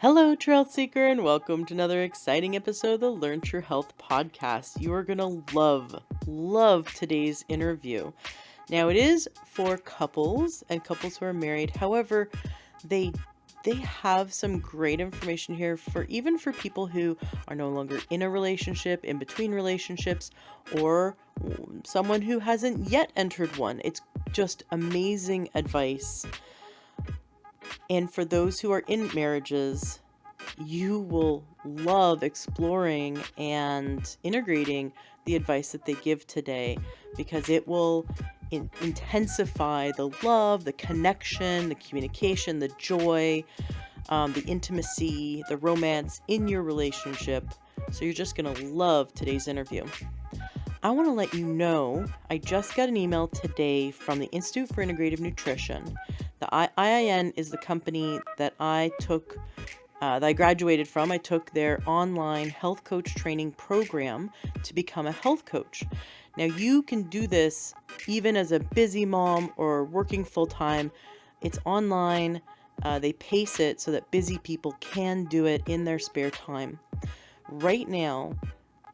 Hello, Trail Seeker, and welcome to another exciting episode of the Learn True Health podcast. You are going to love today's interview. Now, it is for couples and couples who are married. However, they have some great information here for people who are no longer in a relationship, in between relationships, or someone who hasn't yet entered one. It's just amazing advice. And for those who are in marriages, you will love exploring and integrating the advice that they give today, because it will intensify the love, the connection, the communication, the joy, the intimacy, the romance in your relationship. So you're just going to love today's interview. I want to let you know, I just got an email today from the Institute for Integrative Nutrition. The IIN is the company that I graduated from. I took their online health coach training program to become a health coach. Now, you can do this even as a busy mom or working full-time. It's online. They pace it so that busy people can do it in their spare time. Right now,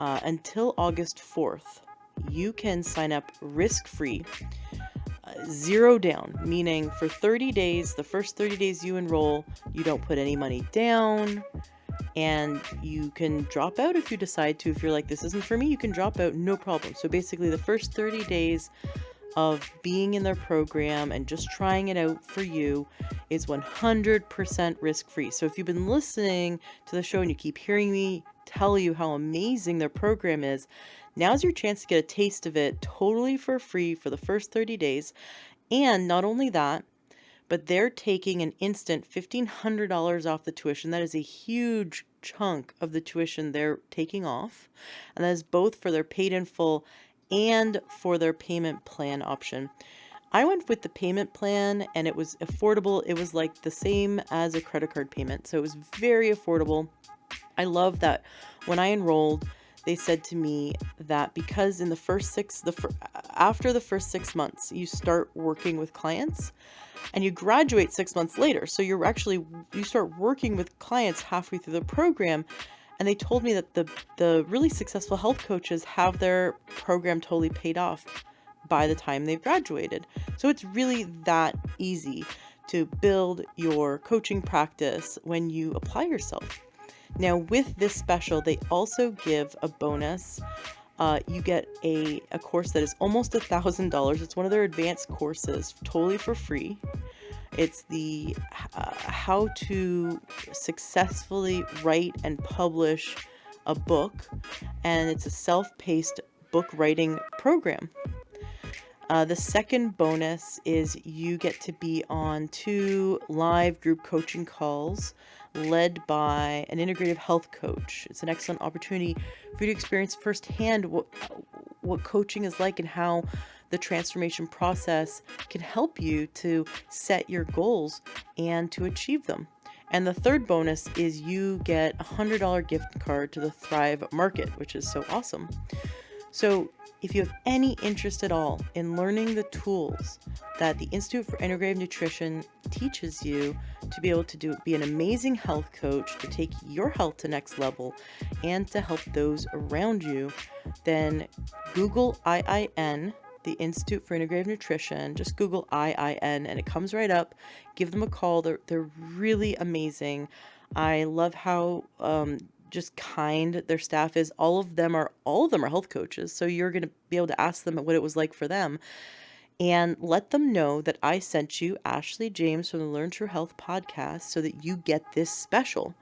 until August 4th, you can sign up risk-free, zero down, meaning for 30 days, the first 30 days you enroll, you don't put any money down, and you can drop out if you decide to. If you're like, this isn't for me, you can drop out, no problem. So basically the first 30 days of being in their program and just trying it out for you is 100% risk-free. So if you've been listening to the show and you keep hearing me tell you how amazing their program is, now's your chance to get a taste of it totally for free for the first 30 days. And not only that, but they're taking an instant $1,500 off the tuition. That is a huge chunk of the tuition they're taking off. And that is both for their paid in full and for their payment plan option. I went with the payment plan and it was affordable. It was like the same as a credit card payment. So it was very affordable. I love that when I enrolled, they said to me that because in the first after the first 6 months, you start working with clients and you graduate 6 months later. So you start working with clients halfway through the program. And they told me that the really successful health coaches have their program totally paid off by the time they've graduated. So it's really that easy to build your coaching practice when you apply yourself. Now, with this special, they also give a bonus. You get a course that is almost $1,000. It's one of their advanced courses, totally for free. It's the how to successfully write and publish a book, and it's a self-paced book writing program. The second bonus is you get to be on 2 live group coaching calls led by an integrative health coach. It's an excellent opportunity for you to experience firsthand what coaching is like and how the transformation process can help you to set your goals and to achieve them. And the third bonus is you get a $100 gift card to the Thrive Market, which is so awesome. So if you have any interest at all in learning the tools that the Institute for Integrative Nutrition teaches you to be able to be an amazing health coach, to take your health to next level, and to help those around you, then Google IIN, the Institute for Integrative Nutrition. Just Google IIN and it comes right up. Give them a call. They're really amazing. I love how just kind their staff is. All of them are health coaches. So you're going to be able to ask them what it was like for them and let them know that I sent you, Ashley James from the Learn True Health podcast, so that you get this special.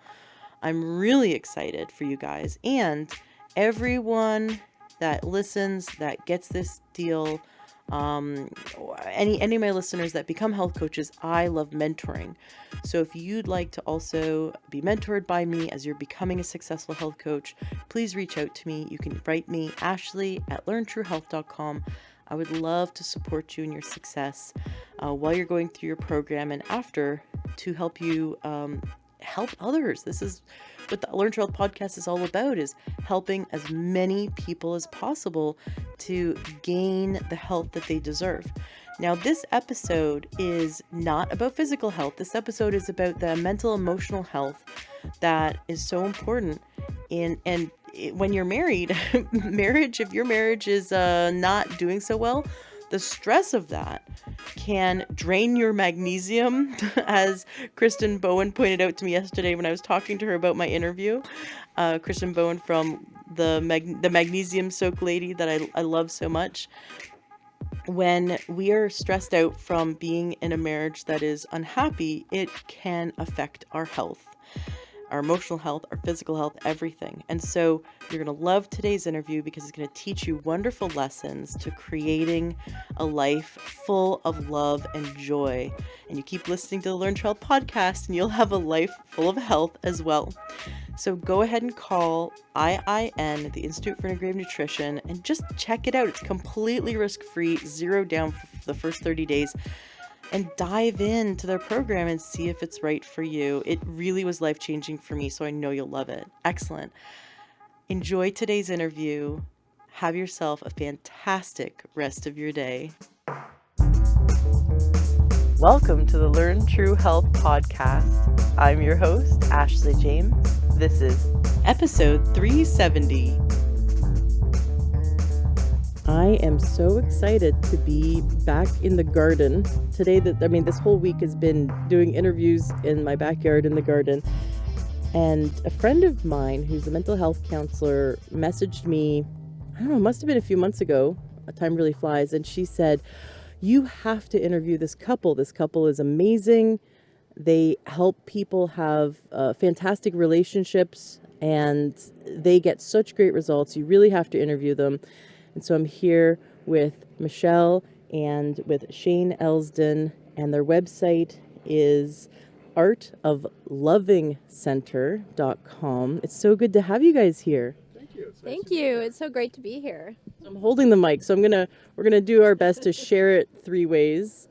I'm really excited for you guys, and everyone that listens, that gets this deal, any of my listeners that become health coaches, I love mentoring. So if you'd like to also be mentored by me as you're becoming a successful health coach, please reach out to me. You can write me, ashley@learntruehealth.com. I would love to support you in your success while you're going through your program and after, to help you help others. This is what the Learn True Health podcast is all about, is helping as many people as possible to gain the health that they deserve. Now, this episode is not about physical health. This episode is about the mental, emotional health that is so important when you're married. If your marriage is not doing so well, the stress of that can drain your magnesium, as Kristen Bowen pointed out to me yesterday when I was talking to her about my interview. Kristen Bowen from the Magnesium Soak Lady that I love so much. When we are stressed out from being in a marriage that is unhappy, it can affect our health, our emotional health, our physical health, everything. And so you're going to love today's interview because it's going to teach you wonderful lessons to creating a life full of love and joy. And you keep listening to the Learn to Health podcast and you'll have a life full of health as well. So go ahead and call IIN, the Institute for Integrative Nutrition, and just check it out. It's completely risk-free, zero down for the first 30 days. And dive into their program and see if it's right for you. It really was life-changing for me, so I know you'll love it. Excellent. Enjoy today's interview. Have yourself a fantastic rest of your day. Welcome to the Learn True Health podcast. I'm your host, Ashley James. This is episode 370. I am so excited to be back in the garden today. This whole week has been doing interviews in my backyard in the garden. And a friend of mine who's a mental health counselor messaged me, I don't know, it must have been a few months ago. Time really flies. And she said, you have to interview this couple. This couple is amazing. They help people have fantastic relationships and they get such great results. You really have to interview them. And so I'm here with Michelle and with Shane Elsdon, and their website is artoflovingcenter.com. It's so good to have you guys here. Thank you. Thank you. It's so great to be here. I'm holding the mic, so we're gonna do our best to share it three ways.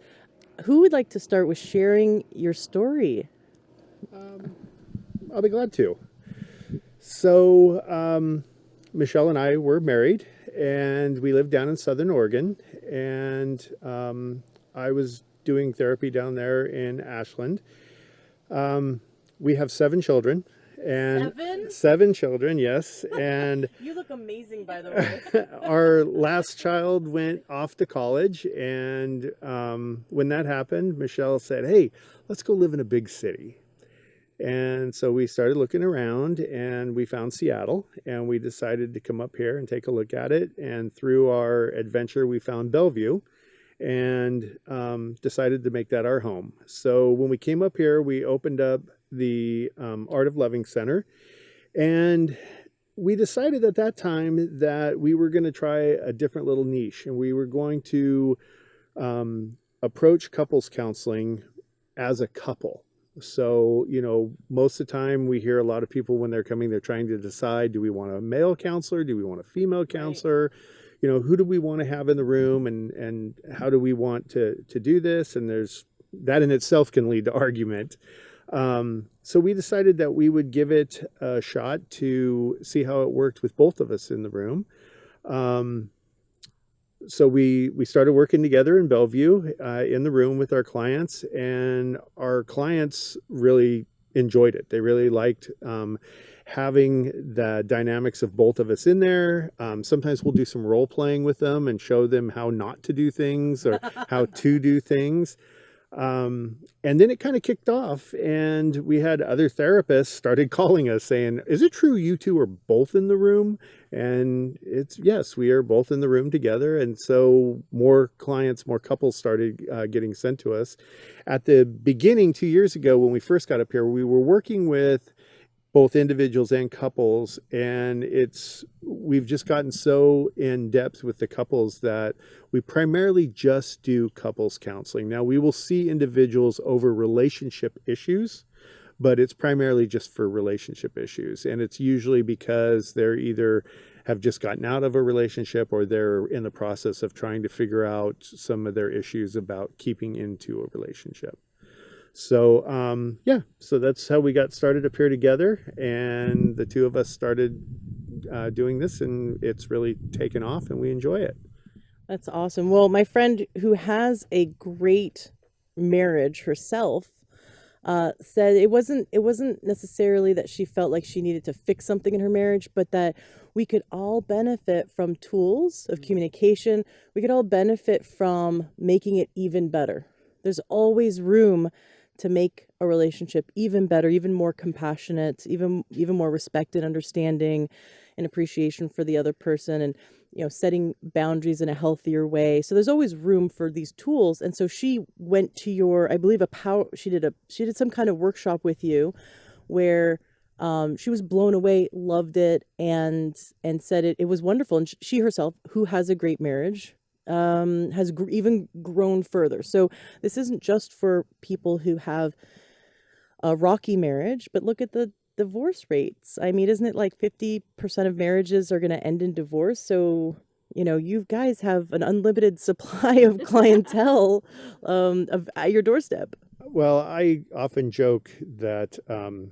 Who would like to start with sharing your story? I'll be glad to. So, Michelle and I were married, and we lived down in Southern Oregon, and I was doing therapy down there in Ashland. We have 7 children. And 7 children, yes. And you look amazing, by the way. Our last child went off to college, and when that happened, Michelle said, hey, let's go live in a big city. And so we started looking around, and we found Seattle, and we decided to come up here and take a look at it. And through our adventure, we found Bellevue and decided to make that our home. So when we came up here, we opened up the Art of Loving Center, and we decided at that time that we were going to try a different little niche, and we were going to approach couples counseling as a couple. So, most of the time we hear a lot of people when they're coming, they're trying to decide, do we want a male counselor? Do we want a female counselor? Right. Who do we want to have in the room, and how do we want to do this? And there's that in itself can lead to argument. So we decided that we would give it a shot to see how it worked with both of us in the room. So we started working together in Bellevue, in the room with our clients, and our clients really enjoyed it. They really liked having the dynamics of both of us in there. Sometimes we'll do some role playing with them and show them how not to do things or how to do things. And then it kind of kicked off, and we had other therapists started calling us saying, is it true you two are both in the room? And it's, yes, we are both in the room together. And so more clients, more couples started getting sent to us. At the beginning, 2 years ago, when we first got up here, we were working with both individuals and couples, and we've just gotten so in depth with the couples that we primarily just do couples counseling. Now, we will see individuals over relationship issues, but it's primarily just for relationship issues, and it's usually because they're either have just gotten out of a relationship or they're in the process of trying to figure out some of their issues about keeping into a relationship. So, so that's how we got started up here together, and the two of us started doing this, and it's really taken off, and we enjoy it. That's awesome. Well, my friend who has a great marriage herself said it wasn't necessarily that she felt like she needed to fix something in her marriage, but that we could all benefit from tools of communication. We could all benefit from making it even better. There's always room to make a relationship even better, even more compassionate, even more respect and understanding and appreciation for the other person, and setting boundaries in a healthier way. So there's always room for these tools. And so she went to your, I believe, she did some kind of workshop with you where she was blown away, loved it, and said it was wonderful. And she herself, who has a great marriage, has even grown further. So this isn't just for people who have a rocky marriage, but look at the divorce rates. I mean, isn't it like 50% of marriages are going to end in divorce? So, you guys have an unlimited supply of clientele at your doorstep. Well, I often joke that, and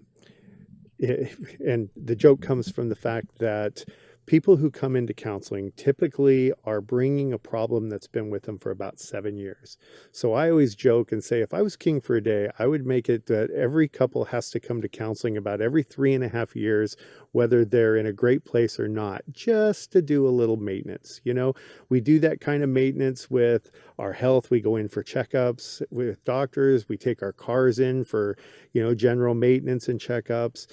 the joke comes from the fact that people who come into counseling typically are bringing a problem that's been with them for about 7 years. So I always joke and say, if I was king for a day, I would make it that every couple has to come to counseling about every 3.5 years, whether they're in a great place or not, just to do a little maintenance. We do that kind of maintenance with our health. We go in for checkups with doctors. We take our cars in for, general maintenance and checkups.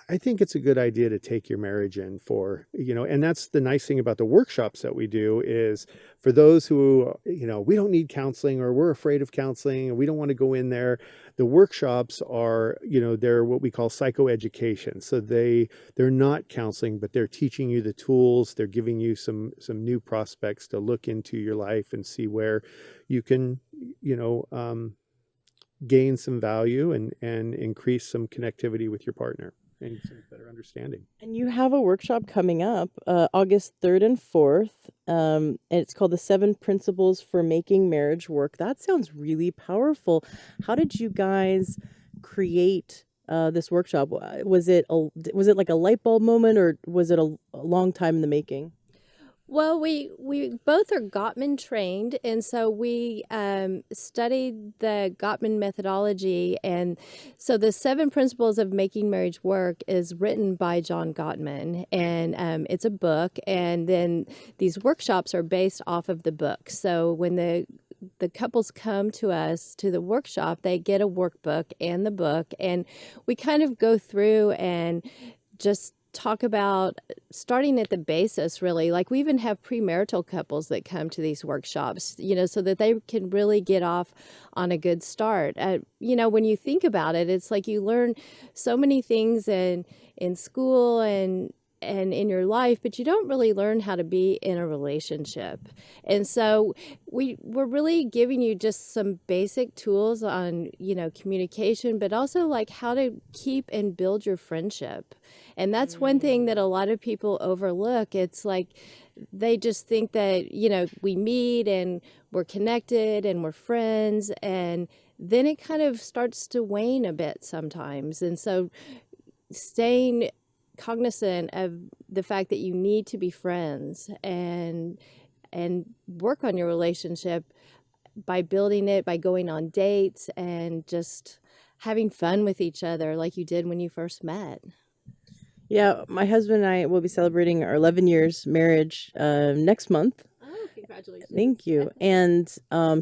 I think it's a good idea to take your marriage in for, and that's the nice thing about the workshops that we do is for those who, we don't need counseling or we're afraid of counseling and we don't want to go in there. The workshops are, they're what we call psychoeducation. So they're not counseling, but they're teaching you the tools. They're giving you some new prospects to look into your life and see where you can, gain some value and increase some connectivity with your partner. And some better understanding. And you have a workshop coming up August 3rd and 4th. And it's called the 7 Principles for Making Marriage Work. That sounds really powerful. How did you guys create this workshop? Was it like a light bulb moment, or was it a long time in the making? Well, we both are Gottman trained, and so we studied the Gottman methodology. And so the 7 Principles of Making Marriage Work is written by John Gottman, and it's a book. And then these workshops are based off of the book. So when the couples come to us to the workshop, they get a workbook and the book, and we kind of go through and just talk about starting at the basis, really. Like, we even have premarital couples that come to these workshops, so that they can really get off on a good start. When you think about it, it's like you learn so many things in school and in your life, but you don't really learn how to be in a relationship. And so we're really giving you just some basic tools on, communication, but also like how to keep and build your friendship. And that's one thing that a lot of people overlook. It's like they just think that, we meet and we're connected and we're friends, and then it kind of starts to wane a bit sometimes. And so staying cognizant of the fact that you need to be friends and work on your relationship by building it, by going on dates and just having fun with each other like you did when you first met. Yeah, my husband and I will be celebrating our 11 years marriage next month. Oh, congratulations. Thank you. And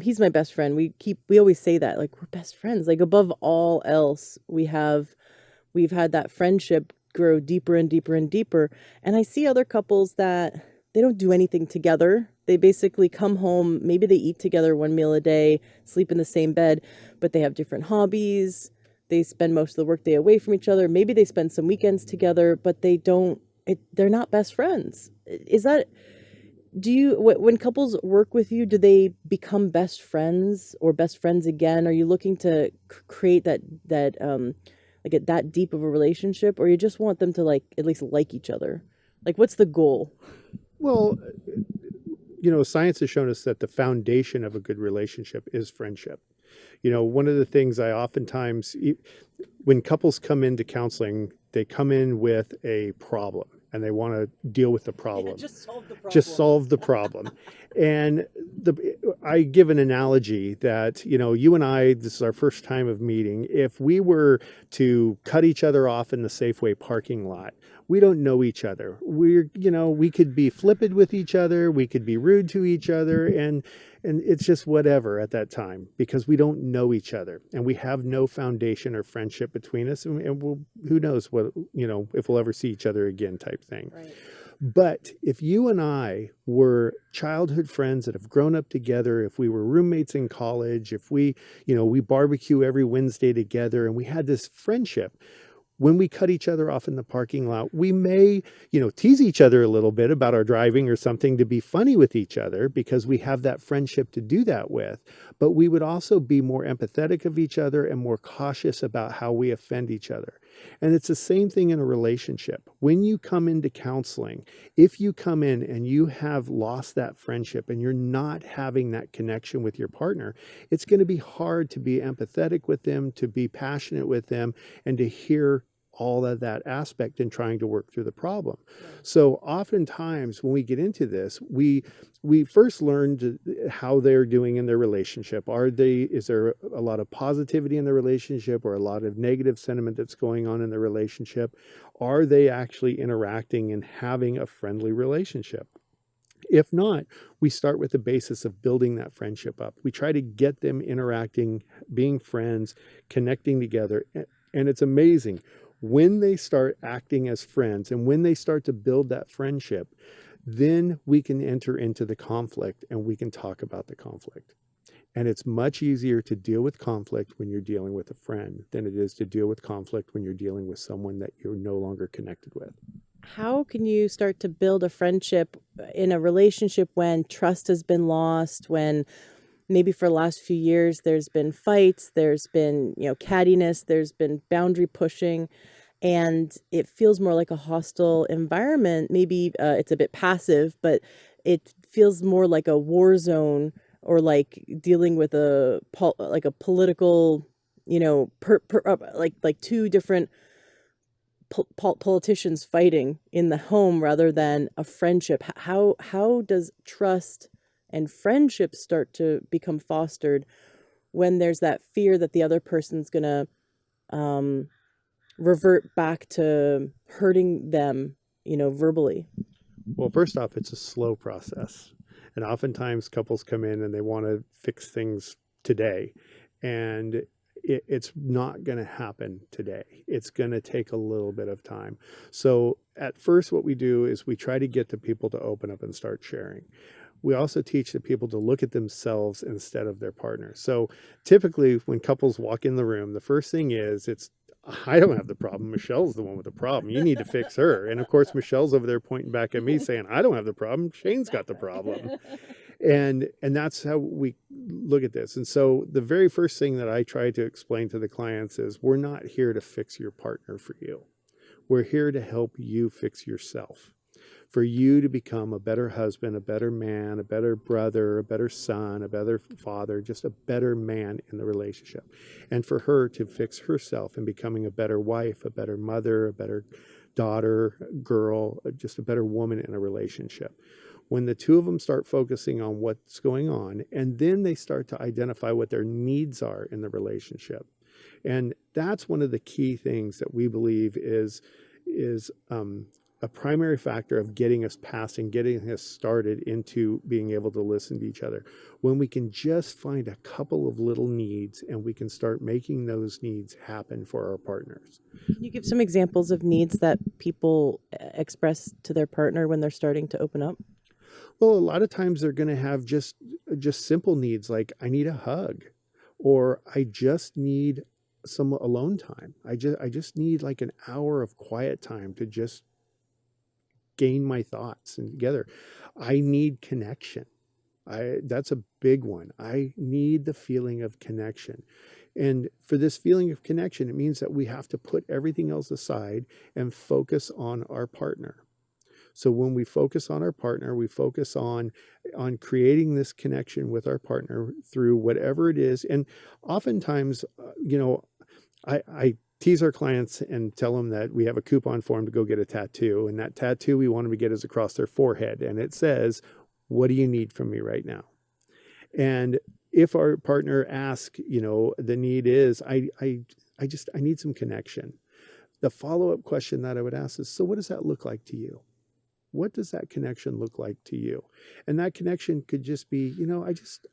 he's my best friend. We always say that, like, we're best friends. Like, above all else, we've had that friendship grow deeper and deeper and deeper. And I see other couples that they don't do anything together. They basically come home, maybe they eat together one meal a day, sleep in the same bed, but they have different hobbies. They spend most of the workday away from each other. Maybe they spend some weekends together, but they're not best friends. When couples work with you, do they become best friends or best friends again? Are you looking to create that like that deep of a relationship, or you just want them to at least like each other? Like, what's the goal? Well, science has shown us that the foundation of a good relationship is friendship. One of the things I oftentimes, when couples come into counseling, they come in with a problem and they want to deal with the problem. Just solve the problem. Just solve the problem. And I give an analogy that, you and I, this is our first time of meeting. If we were to cut each other off in the Safeway parking lot, we don't know each other. We could be flippant with each other. We could be rude to each other. And it's just whatever at that time because we don't know each other and we have no foundation or friendship between us. And who knows what, if we'll ever see each other again type thing. Right. But if you and I were childhood friends that have grown up together, if we were roommates in college, if we barbecue every Wednesday together and we had this friendship, when we cut each other off in the parking lot, we may, tease each other a little bit about our driving or something to be funny with each other because we have that friendship to do that with. But we would also be more empathetic of each other and more cautious about how we offend each other. And it's the same thing in a relationship. When you come into counseling, if you come in and you have lost that friendship and you're not having that connection with your partner, it's going to be hard to be empathetic with them, to be passionate with them, and to hear all of that aspect in trying to work through the problem. So oftentimes when we get into this, we first learn how they're doing in their relationship. Is there a lot of positivity in the relationship or a lot of negative sentiment that's going on in the relationship? Are they actually interacting and having a friendly relationship? If not, we start with the basis of building that friendship up. We try to get them interacting, being friends, connecting together. And it's amazing. When they start acting as friends and when they start to build that friendship, then we can enter into the conflict and we can talk about the conflict. And it's much easier to deal with conflict when you're dealing with a friend than it is to deal with conflict when you're dealing with someone that you're no longer connected with. How can you start to build a friendship in a relationship when trust has been lost, when maybe for the last few years there's been fights, there's been, cattiness, there's been boundary pushing, and it feels more like a hostile environment? Maybe it's a bit passive, but it feels more like a war zone or like dealing with a political, like two different politicians fighting in the home rather than a friendship. How does trust and friendship start to become fostered when there's that fear that the other person's going to revert back to hurting them, verbally? Well, first off, it's a slow process. And oftentimes couples come in and they want to fix things today. And it's not going to happen today. It's going to take a little bit of time. So at first, what we do is we try to get the people to open up and start sharing. We also teach the people to look at themselves instead of their partner. So typically when couples walk in the room, the first thing is I don't have the problem. Michelle's the one with the problem. You need to fix her. And of course, Michelle's over there pointing back at me saying, I don't have the problem. Shane's got the problem. And that's how we look at this. And so the very first thing that I try to explain to the clients is we're not here to fix your partner for you. We're here to help you fix yourself, for you to become a better husband, a better man, a better brother, a better son, a better father, just a better man in the relationship. And for her to fix herself in becoming a better wife, a better mother, a better daughter, girl, just a better woman in a relationship. When the two of them start focusing on what's going on, and then they start to identify what their needs are in the relationship. And that's one of the key things that we believe is a primary factor of getting us past and getting us started into being able to listen to each other. When we can just find a couple of little needs and we can start making those needs happen for our partners. Can you give some examples of needs that people express to their partner when they're starting to open up? Well, a lot of times they're going to have just simple needs like I need a hug, or I just need some alone time. I just need like an hour of quiet time to just gain my thoughts and together. I need connection. That's a big one. I need the feeling of connection. And for this feeling of connection, it means that we have to put everything else aside and focus on our partner. So when we focus on our partner, we focus on creating this connection with our partner through whatever it is. And oftentimes, I tease our clients and tell them that we have a coupon for them to go get a tattoo. And that tattoo we want them to get is across their forehead. And it says, what do you need from me right now? And if our partner asks, the need is, I need some connection. The follow-up question that I would ask is, so what does that look like to you? What does that connection look like to you? And that connection could just be,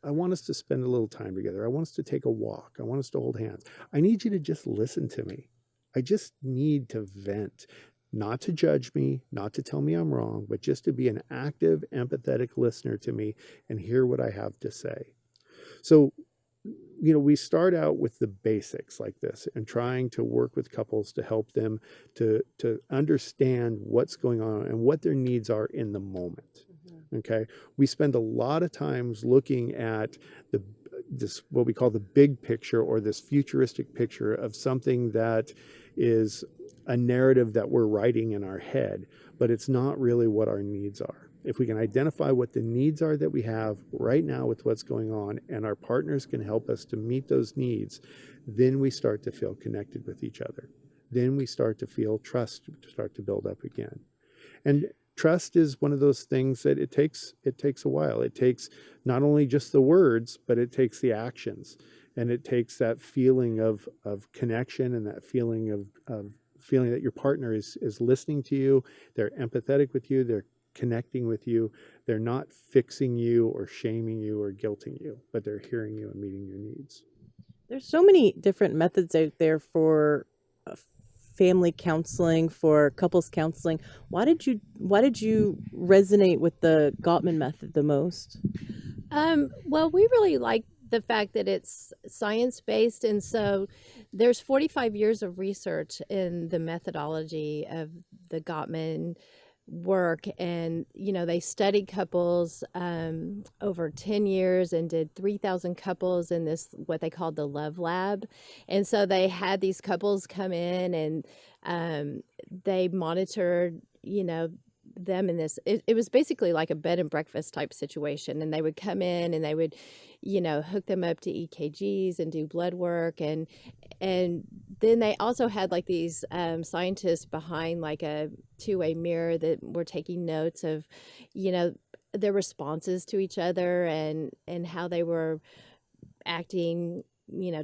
I want us to spend a little time together. I want us to take a walk. I want us to hold hands. I need you to just listen to me. I just need to vent, not to judge me, not to tell me I'm wrong, but just to be an active, empathetic listener to me and hear what I have to say. So, we start out with the basics like this and trying to work with couples to help them to understand what's going on and what their needs are in the moment. Okay. We spend a lot of times looking at this, what we call the big picture, or this futuristic picture of something that is a narrative that we're writing in our head, but it's not really what our needs are. If we can identify what the needs are that we have right now with what's going on, and our partners can help us to meet those needs, then we start to feel connected with each other. Then we start to feel trust to start to build up again. And trust is one of those things that it takes a while. It takes not only just the words, but it takes the actions. And it takes that feeling of connection, and that feeling of feeling that your partner is listening to you, they're empathetic with you, they're connecting with you, they're not fixing you or shaming you or guilting you, but they're hearing you and meeting your needs. There's so many different methods out there for family counseling, for couples counseling. Why did you resonate with the Gottman Method the most? Well, we really like the fact that it's science-based, and so there's 45 years of research in the methodology of the Gottman work, and they studied couples over 10 years and did 3,000 couples in this, what they called the love lab. And so they had these couples come in, and they monitored them in this. It was basically like a bed and breakfast type situation, and they would come in and they would hook them up to EKGs and do blood work, and then they also had like these scientists behind like a two-way mirror that were taking notes of their responses to each other, and how they were acting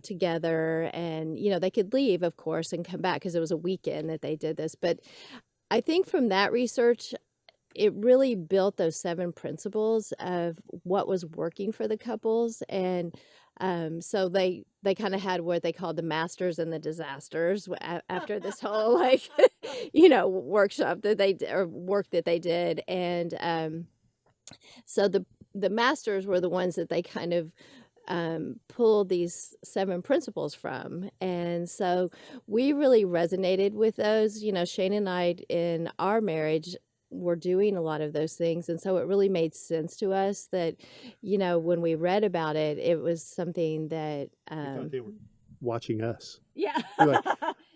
together. And they could leave, of course, and come back, because it was a weekend that they did this. But I think from that research, it really built those 7 principles of what was working for the couples. And so they kind of had what they called the masters and the disasters after this whole workshop that they or work that they did. And so the masters were the ones that they kind of pulled these 7 principles from. And so we really resonated with those. Shane and I in our marriage were doing a lot of those things. And so it really made sense to us that, when we read about it, it was something that I thought they were watching us. yeah.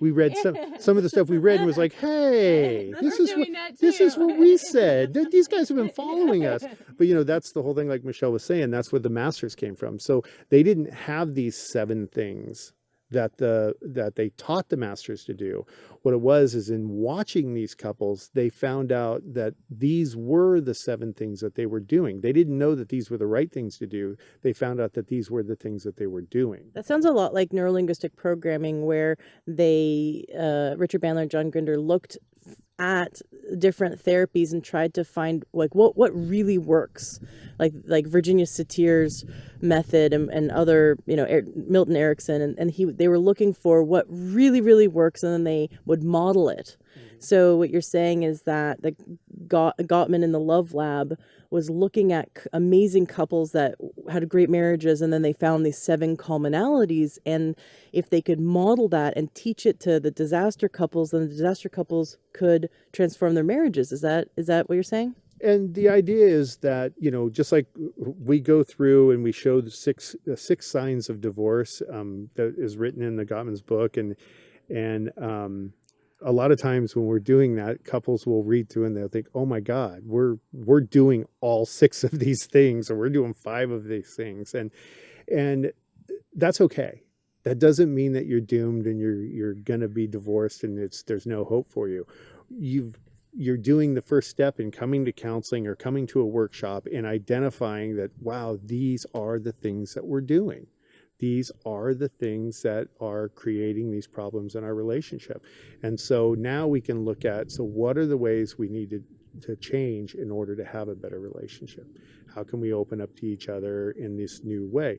We read some of the stuff we read and was like, hey, this is what we said. These guys have been following us. But that's the whole thing, like Michelle was saying, that's where the masters came from. So they didn't have these 7 things that they taught the masters to do. What it was is, in watching these couples, they found out that these were the 7 things that they were doing. They didn't know that these were the right things to do. They found out that these were the things that they were doing. That sounds a lot like neurolinguistic programming, where they Richard Bandler and John Grinder looked at different therapies and tried to find like what really works, like Virginia Satir's method and other Milton Erickson, and they were looking for what really works, and then they would model it. So what you're saying is that the Gottman in the Love Lab was looking at amazing couples that had great marriages, and then they found these 7 commonalities, and if they could model that and teach it to the disaster couples, then the disaster couples could transform their marriages. Is that what you're saying? And the idea is that, just like we go through and we show the six signs of divorce that is written in the Gottman's book, and a lot of times when we're doing that, couples will read through and they'll think, oh my God, we're doing all 6 of these things, or we're doing 5 of these things. And that's okay. That doesn't mean that you're doomed and you're going to be divorced and there's no hope for you. you're doing the first step in coming to counseling or coming to a workshop and identifying that, wow, these are the things that we're doing. These are the things that are creating these problems in our relationship. And so now we can look at, so what are the ways we need to change in order to have a better relationship? How can we open up to each other in this new way?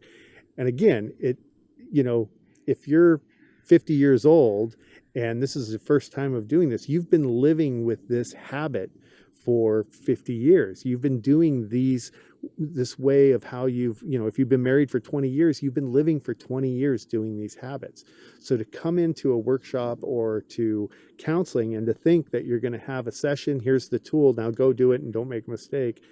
And again, if you're 50 years old and this is the first time of doing this, you've been living with this habit for 50 years. You've been doing this way of how if you've been married for 20 years, you've been living for 20 years doing these habits. So to come into a workshop or to counseling and to think that you're going to have a session, here's the tool, now go do it and don't make a mistake.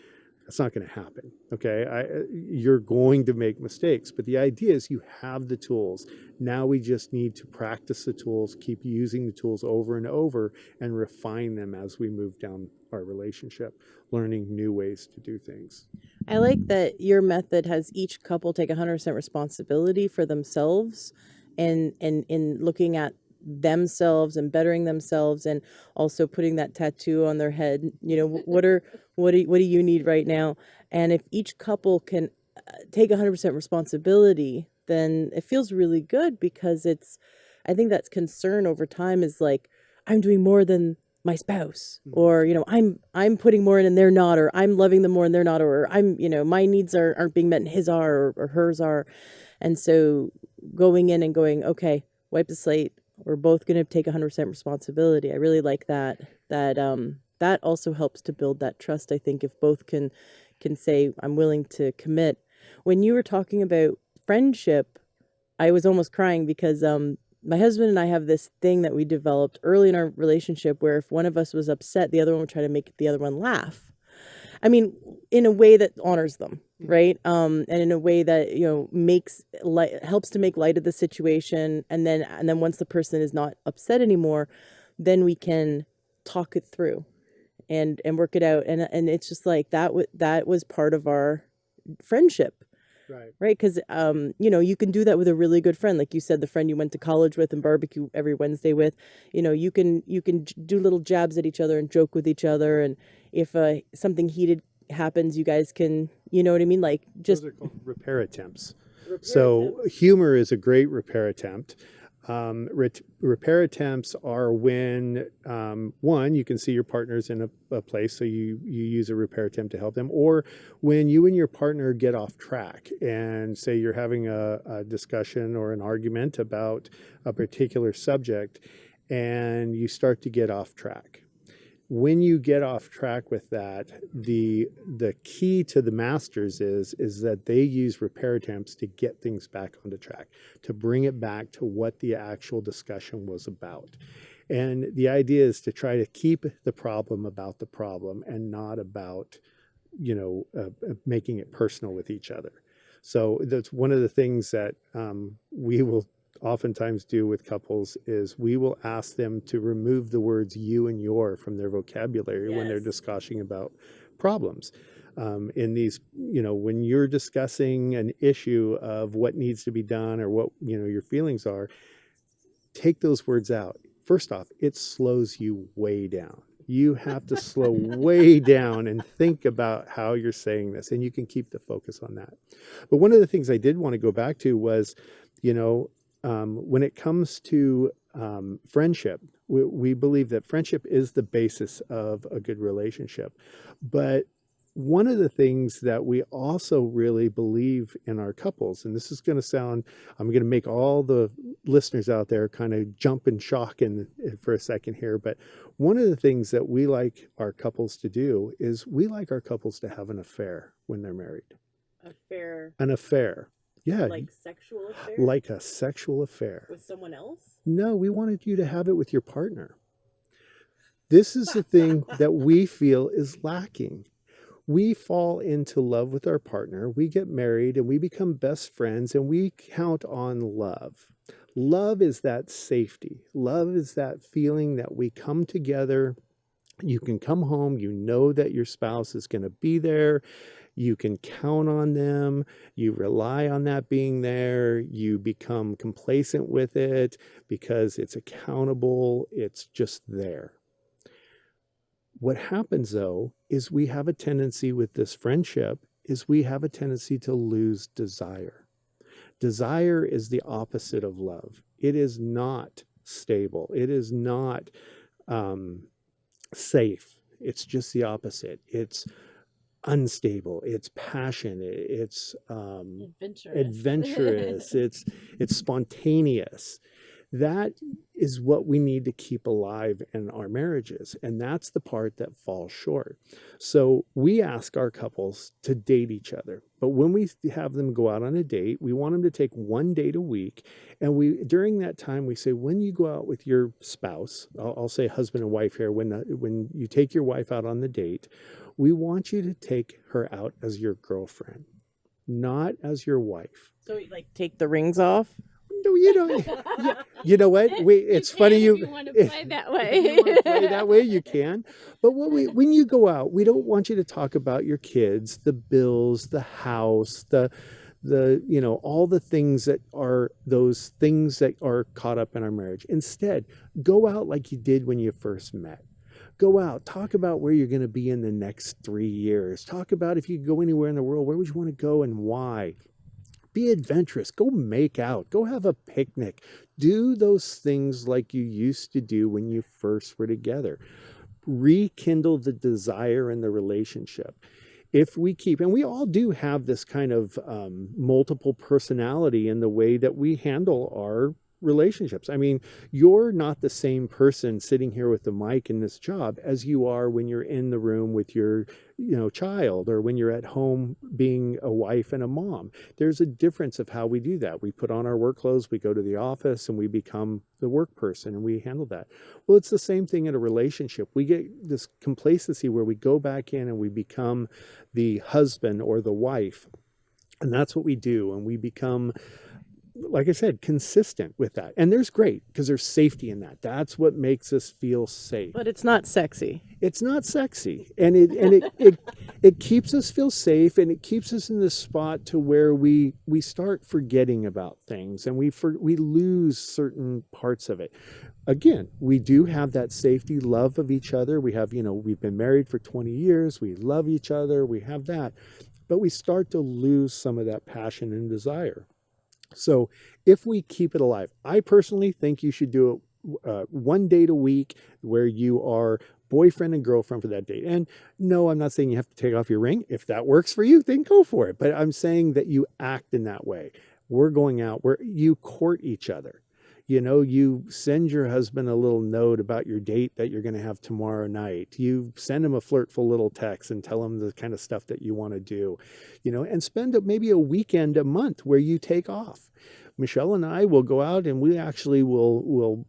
That's not going to happen. Okay. You're going to make mistakes, but the idea is you have the tools. Now we just need to practice the tools, keep using the tools over and over and refine them as we move down our relationship, learning new ways to do things. I like that your method has each couple take 100% responsibility for themselves and in looking at themselves and bettering themselves, and also putting that tattoo on their head. What do you need right now? And if each couple can take 100% responsibility, then it feels really good, because I think that's concern over time is like, I'm doing more than my spouse, or I'm putting more in and they're not, or I'm loving them more and they're not, or I'm my needs aren't being met and his are, or hers are. And so going in and going, okay, wipe the slate, we're both going to take 100% responsibility. I really like that also helps to build that trust. I think if both can say, I'm willing to commit. When you were talking about friendship, I was almost crying, because my husband and I have this thing that we developed early in our relationship where if one of us was upset, the other one would try to make the other one laugh. I mean, in a way that honors them, right? And in a way that, helps to make light of the situation. And then once the person is not upset anymore, then we can talk it through and work it out. And it's just like that was part of our friendship. Right. Because, you can do that with a really good friend. Like you said, the friend you went to college with and barbecue every Wednesday with, you can do little jabs at each other and joke with each other. And if something heated happens, you guys can, you know what I mean? Like just. Those are called repair attempts. Humor is a great repair attempt. Repair attempts are when, one, you can see your partner's in a place, so you use a repair attempt to help them, or when you and your partner get off track and say you're having a discussion or an argument about a particular subject and you start to get off track. When you get off track with that, the key to the masters is that they use repair attempts to get things back onto track, to bring it back to what the actual discussion was about. And the idea is to try to keep the problem about the problem and not about, making it personal with each other. So that's one of the things that we will oftentimes do with couples is we will ask them to remove the words you and your from their vocabulary when they're discussing about problems. In these, when you're discussing an issue of what needs to be done or what, your feelings are, take those words out. First off, it slows you way down. You have to slow way down and think about how you're saying this, and you can keep the focus on that. But one of the things I did want to go back to was, when it comes to friendship, we believe that friendship is the basis of a good relationship. But one of the things that we also really believe in our couples, and this is going to sound, I'm going to make all the listeners out there kind of jump in shock for a second here, but one of the things that we like our couples to do is we like our couples to have an affair when they're married. An affair. Yeah. Like sexual affair? Like a sexual affair. With someone else? No, we wanted you to have it with your partner. This is the thing that we feel is lacking. We fall into love with our partner, we get married, and we become best friends, and we count on love. Love is that safety. Love is that feeling that we come together. You can come home, you know that your spouse is going to be there. You can count on them. You rely on that being there. You become complacent with it because it's accountable. It's just there. What happens though is we have a tendency with this friendship is we have a tendency to lose desire. Desire is the opposite of love. It is not stable. It is not safe. It's just the opposite. It's unstable. It's passionate. It's adventurous. It's spontaneous. That is what we need to keep alive in our marriages. And that's the part that falls short. So we ask our couples to date each other. But when we have them go out on a date, we want them to take one date a week. And during that time, we say, when you go out with your spouse, I'll say husband and wife here, when you take your wife out on the date, we want you to take her out as your girlfriend, not as your wife. So like take the rings off? No, you know what? It's funny you want to play that way. If you want to play that way, you can. But when you go out, we don't want you to talk about your kids, the bills, the house, the all the things that are those things that are caught up in our marriage. Instead, go out like you did when you first met. Go out, talk about where you're going to be in the next 3 years. Talk about if you could go anywhere in the world, where would you want to go and why? Be adventurous. Go make out. Go have a picnic. Do those things like you used to do when you first were together. Rekindle the desire in the relationship. If we keep, and we all do have this kind of multiple personality in the way that we handle our relationships. I mean, you're not the same person sitting here with the mic in this job as you are when you're in the room with your child, or when you're at home being a wife and a mom. There's a difference of how we do that. We put on our work clothes, we go to the office, and we become the work person, and we handle that. Well, it's the same thing in a relationship. We get this complacency where we go back in and we become the husband or the wife. And that's what we do. And we become, like I said, consistent with that. And there's great, because there's safety in that. That's what makes us feel safe. But it's not sexy. It's not sexy. And it keeps us feel safe, and it keeps us in this spot to where we start forgetting about things, and we lose certain parts of it. Again, we do have that safety, love of each other. We have, we've been married for 20 years. We love each other. We have that. But we start to lose some of that passion and desire. So if we keep it alive, I personally think you should do it one date a week where you are boyfriend and girlfriend for that date. And no, I'm not saying you have to take off your ring. If that works for you, then go for it. But I'm saying that you act in that way. We're going out where you court each other. You send your husband a little note about your date that you're going to have tomorrow night. You send him a flirtful little text and tell him the kind of stuff that you want to do, and spend maybe a weekend a month where you take off. Michelle and I will go out, and we actually will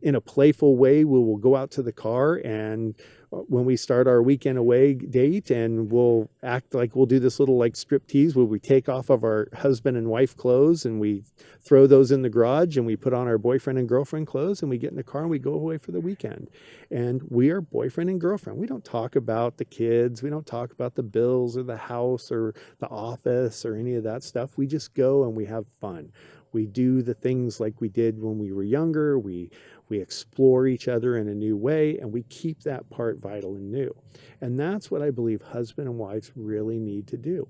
in a playful way, we will go out to the car, and when we start our weekend away date, and we'll act like we'll do this little like strip tease where we take off of our husband and wife clothes, and we throw those in the garage, and we put on our boyfriend and girlfriend clothes, and we get in the car and we go away for the weekend. And we are boyfriend and girlfriend. We don't talk about the kids. We don't talk about the bills or the house or the office or any of that stuff. We just go and we have fun. We do the things like we did when we were younger. We explore each other in a new way, and we keep that part vital and new. And that's what I believe husband and wives really need to do.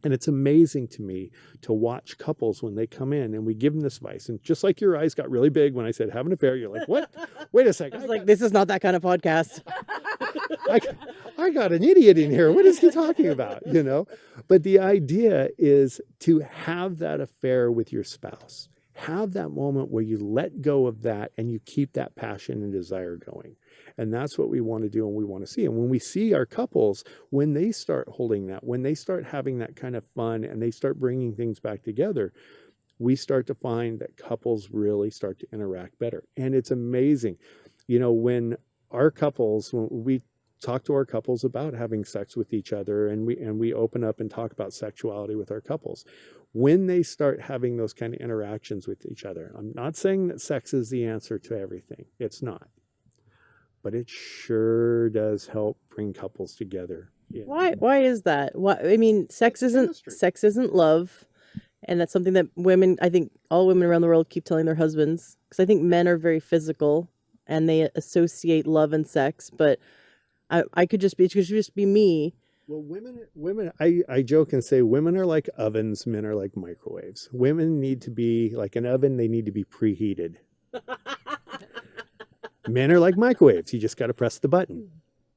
And it's amazing to me to watch couples when they come in and we give them this advice. And just like your eyes got really big when I said have an affair, you're like, what? Wait a second. I was like, this is not that kind of podcast. I got an idiot in here. What is he talking about? But the idea is to have that affair with your spouse. Have that moment where you let go of that and you keep that passion and desire going. And that's what we want to do and we want to see. And when we see our couples, when they start holding that, when they start having that kind of fun and they start bringing things back together, we start to find that couples really start to interact better. And it's amazing. When we talk to our couples about having sex with each other, and we open up and talk about sexuality with our couples, when they start having those kind of interactions with each other. I'm not saying that sex is the answer to everything. It's not. But it sure does help bring couples together. Yeah. Why is that? I mean, sex isn't love. And that's something that women, I think all women around the world keep telling their husbands. Because I think men are very physical and they associate love and sex. But I could just be, it could just be me. Well, women, I joke and say women are like ovens, men are like microwaves. Women need to be like an oven, they need to be preheated. Men are like microwaves, you just got to press the button.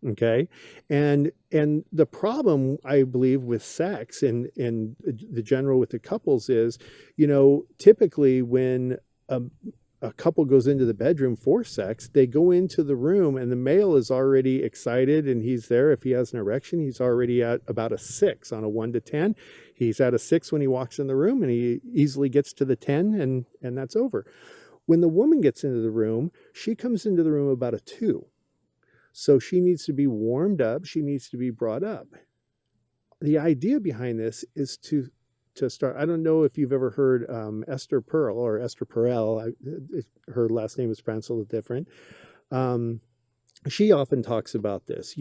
Okay. And the problem, I believe, with sex and the general with the couples is, typically when a couple goes into the bedroom for sex, they go into the room and the male is already excited and he's there. If he has an erection, he's already at about a 6 on a 1 to 10. He's at a 6 when he walks in the room, and he easily gets to the 10, and that's over. When the woman gets into the room, she comes into the room about a 2. So she needs to be warmed up. She needs to be brought up. The idea behind this is to start. I don't know if you've ever heard Esther Perel or Esther Perel. Her last name is pronounced a little different. She often talks about this.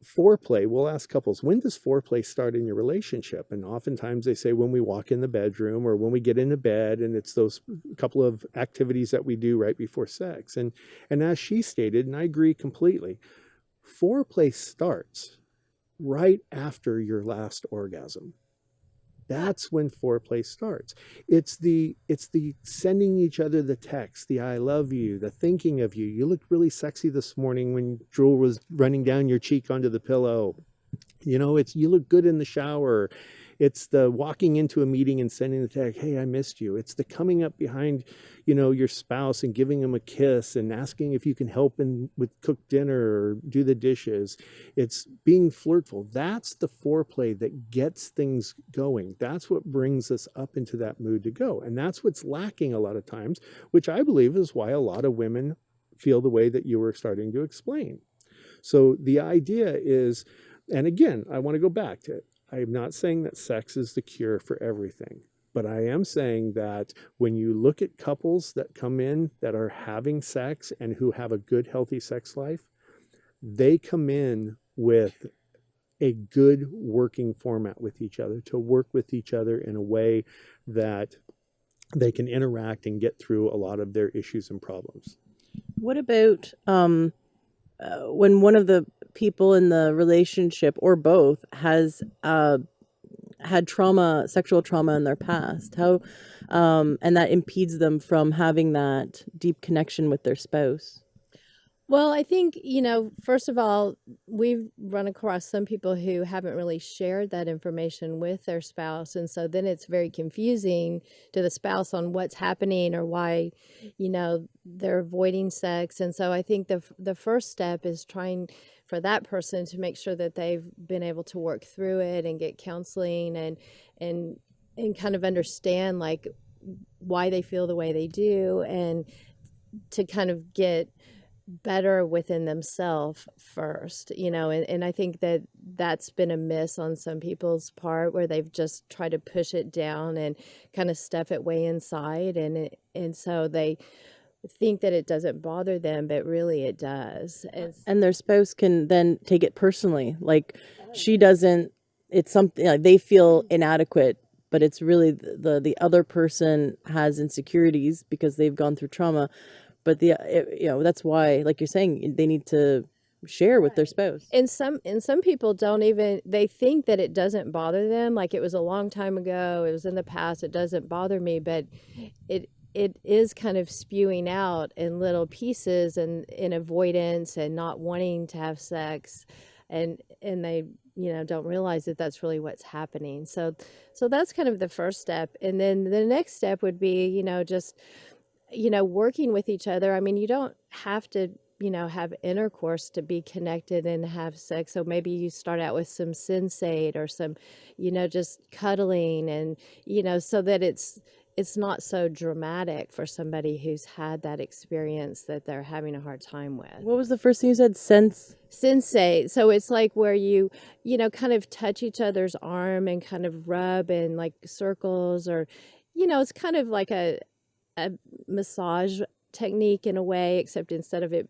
Foreplay, we'll ask couples, when does foreplay start in your relationship? And oftentimes they say when we walk in the bedroom or when we get into bed, and it's those couple of activities that we do right before sex. And as she stated, and I agree completely, foreplay starts right after your last orgasm. That's when foreplay starts. It's the sending each other the text, the I love you, the thinking of you. You looked really sexy this morning when drool was running down your cheek onto the pillow. It's you look good in the shower. It's the walking into a meeting and sending the text, hey, I missed you. It's the coming up behind, your spouse and giving them a kiss and asking if you can help with cook dinner or do the dishes. It's being flirtful. That's the foreplay that gets things going. That's what brings us up into that mood to go. And that's what's lacking a lot of times, which I believe is why a lot of women feel the way that you were starting to explain. So the idea is, and again, I want to go back to it. I'm not saying that sex is the cure for everything, but I am saying that when you look at couples that come in that are having sex and who have a good, healthy sex life, they come in with a good working format with each other, to work with each other in a way that they can interact and get through a lot of their issues and problems. What about when one of the people in the relationship or both has had trauma, sexual trauma in their past? How and that impedes them from having that deep connection with their spouse? Well, I think, first of all, we've run across some people who haven't really shared that information with their spouse. And so then it's very confusing to the spouse on what's happening or why, they're avoiding sex. And so I think the first step is trying for that person to make sure that they've been able to work through it and get counseling and kind of understand like why they feel the way they do, and to kind of get better within themselves first, and I think that that's been a miss on some people's part, where they've just tried to push it down and kind of stuff it way inside, and so they think that it doesn't bother them, but really it does. And their spouse can then take it personally, like she doesn't, it's something like they feel inadequate, but it's really the other person has insecurities because they've gone through trauma. But that's why, like you're saying, they need to share with their spouse. And some people don't even, they think that it doesn't bother them, like it was a long time ago, it was in the past, it doesn't bother me, but it is kind of spewing out in little pieces and in avoidance and not wanting to have sex, and they don't realize that that's really what's happening. So that's kind of the first step. And then the next step would be just working with each other. I mean, you don't have to, have intercourse to be connected and have sex. So maybe you start out with some sensate or some, just cuddling, and, so that it's not so dramatic for somebody who's had that experience that they're having a hard time with. What was the first thing you said? Sensate. So it's like where you kind of touch each other's arm and kind of rub in like circles, or, it's kind of like a massage technique in a way, except instead of it,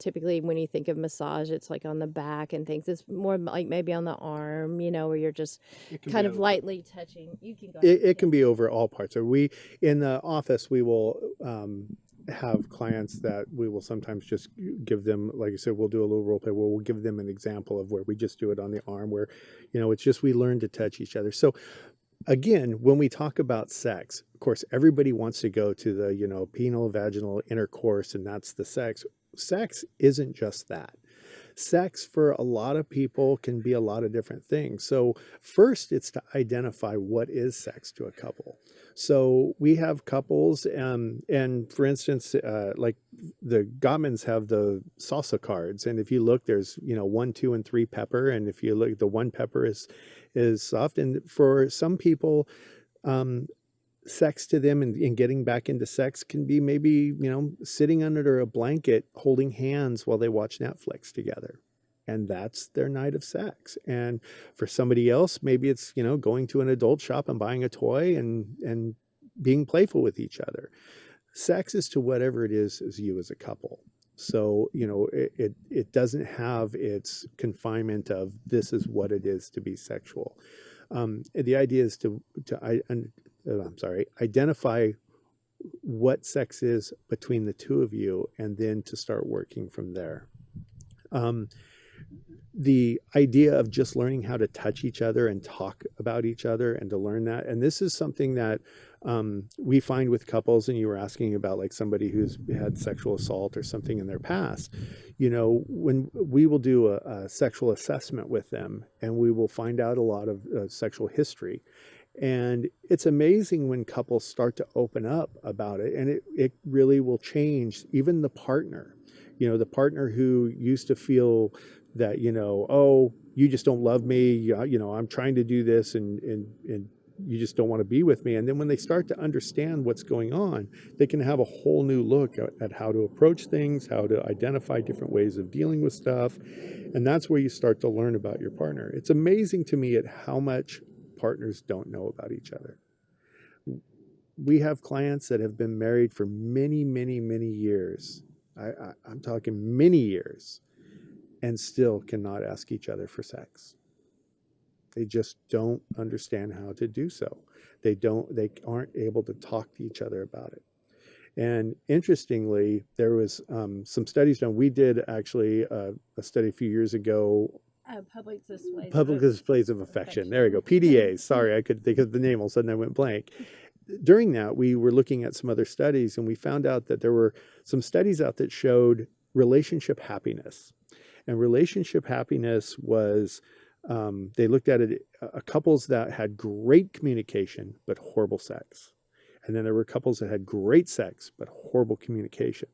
typically when you think of massage, it's like on the back and things. It's more like maybe on the arm, where you're just kind of lightly touching. You can go. It can be over all parts. Or we in the office, we will have clients that we will sometimes just give them, like I said, we'll do a little role play where we'll give them an example of where we just do it on the arm, where, it's just we learn to touch each other. So again, when we talk about sex, of course, everybody wants to go to the, penile vaginal intercourse, and that's the sex. Sex isn't just that. Sex for a lot of people can be a lot of different things. So first, it's to identify what is sex to a couple. So we have couples, and for instance, like the Gottmans have the salsa cards, and if you look, there's 1, 2, and 3 pepper, and if you look, the 1 pepper is soft, and for some people, sex to them and getting back into sex can be maybe, sitting under a blanket, holding hands while they watch Netflix together. And that's their night of sex. And for somebody else, maybe it's, going to an adult shop and buying a toy and being playful with each other. Sex is to whatever it is as you as a couple. So, it doesn't have its confinement of this is what it is to be sexual. The idea is to identify what sex is between the two of you, and then to start working from there. The idea of just learning how to touch each other and talk about each other, and to learn that. And this is something that we find with couples, and you were asking about like somebody who's had sexual assault or something in their past, when we will do a sexual assessment with them, and we will find out a lot of sexual history. And it's amazing when couples start to open up about it, and it really will change even the partner. The partner who used to feel that, oh, you just don't love me, I'm trying to do this, and you just don't want to be with me. And then when they start to understand what's going on, they can have a whole new look at how to approach things, how to identify different ways of dealing with stuff. And that's where you start to learn about your partner. It's amazing to me at how much partners don't know about each other. We have clients that have been married for many, many, many years. I'm talking many years, and still cannot ask each other for sex. They just don't understand how to do so. They aren't able to talk to each other about it. And interestingly, there was some studies done. We did actually a study a few years ago. Public displays of affection. There we go. PDAs. Sorry, I could think of the name. All of a sudden I went blank. During that, we were looking at some other studies, and we found out that there were some studies out that showed relationship happiness. And relationship happiness was, they looked at it, couples that had great communication but horrible sex. And then there were couples that had great sex but horrible communication.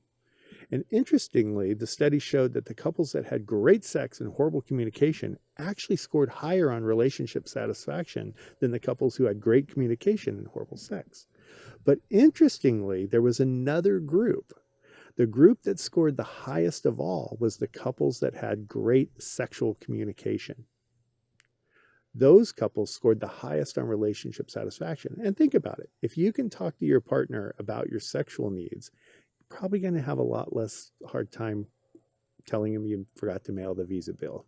And interestingly, the study showed that the couples that had great sex and horrible communication actually scored higher on relationship satisfaction than the couples who had great communication and horrible sex. But interestingly, there was another group. The group that scored the highest of all was the couples that had great sexual communication. Those couples scored the highest on relationship satisfaction. And think about it. If you can talk to your partner about your sexual needs, you're probably going to have a lot less hard time telling him you forgot to mail the Visa bill.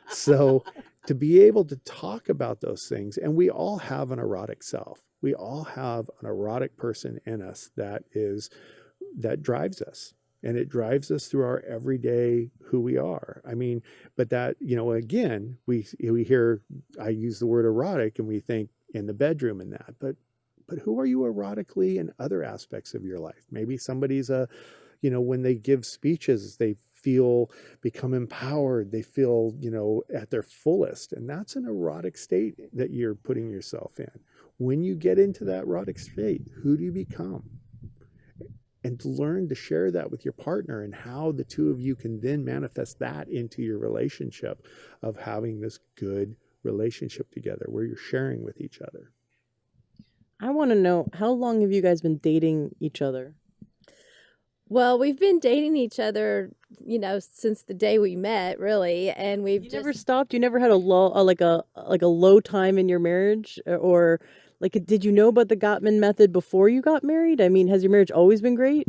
So to be able to talk about those things, and we all have an erotic self. We all have an erotic person in us that drives us. And it drives us through our everyday who we are. I mean, but that, again, we hear, I use the word erotic, and we think in the bedroom and that, but who are you erotically in other aspects of your life? Maybe somebody's when they give speeches, they become empowered. They feel, at their fullest. And that's an erotic state that you're putting yourself in. When you get into that erotic state, who do you become? And to learn to share that with your partner, and how the two of you can then manifest that into your relationship of having this good relationship together where you're sharing with each other. I want to know, how long have you guys been dating each other? Well, we've been dating each other, since the day we met, really, and we've never stopped. You never had a lull, like a low time in your marriage, or like, did you know about the Gottman Method before you got married? I mean, has your marriage always been great?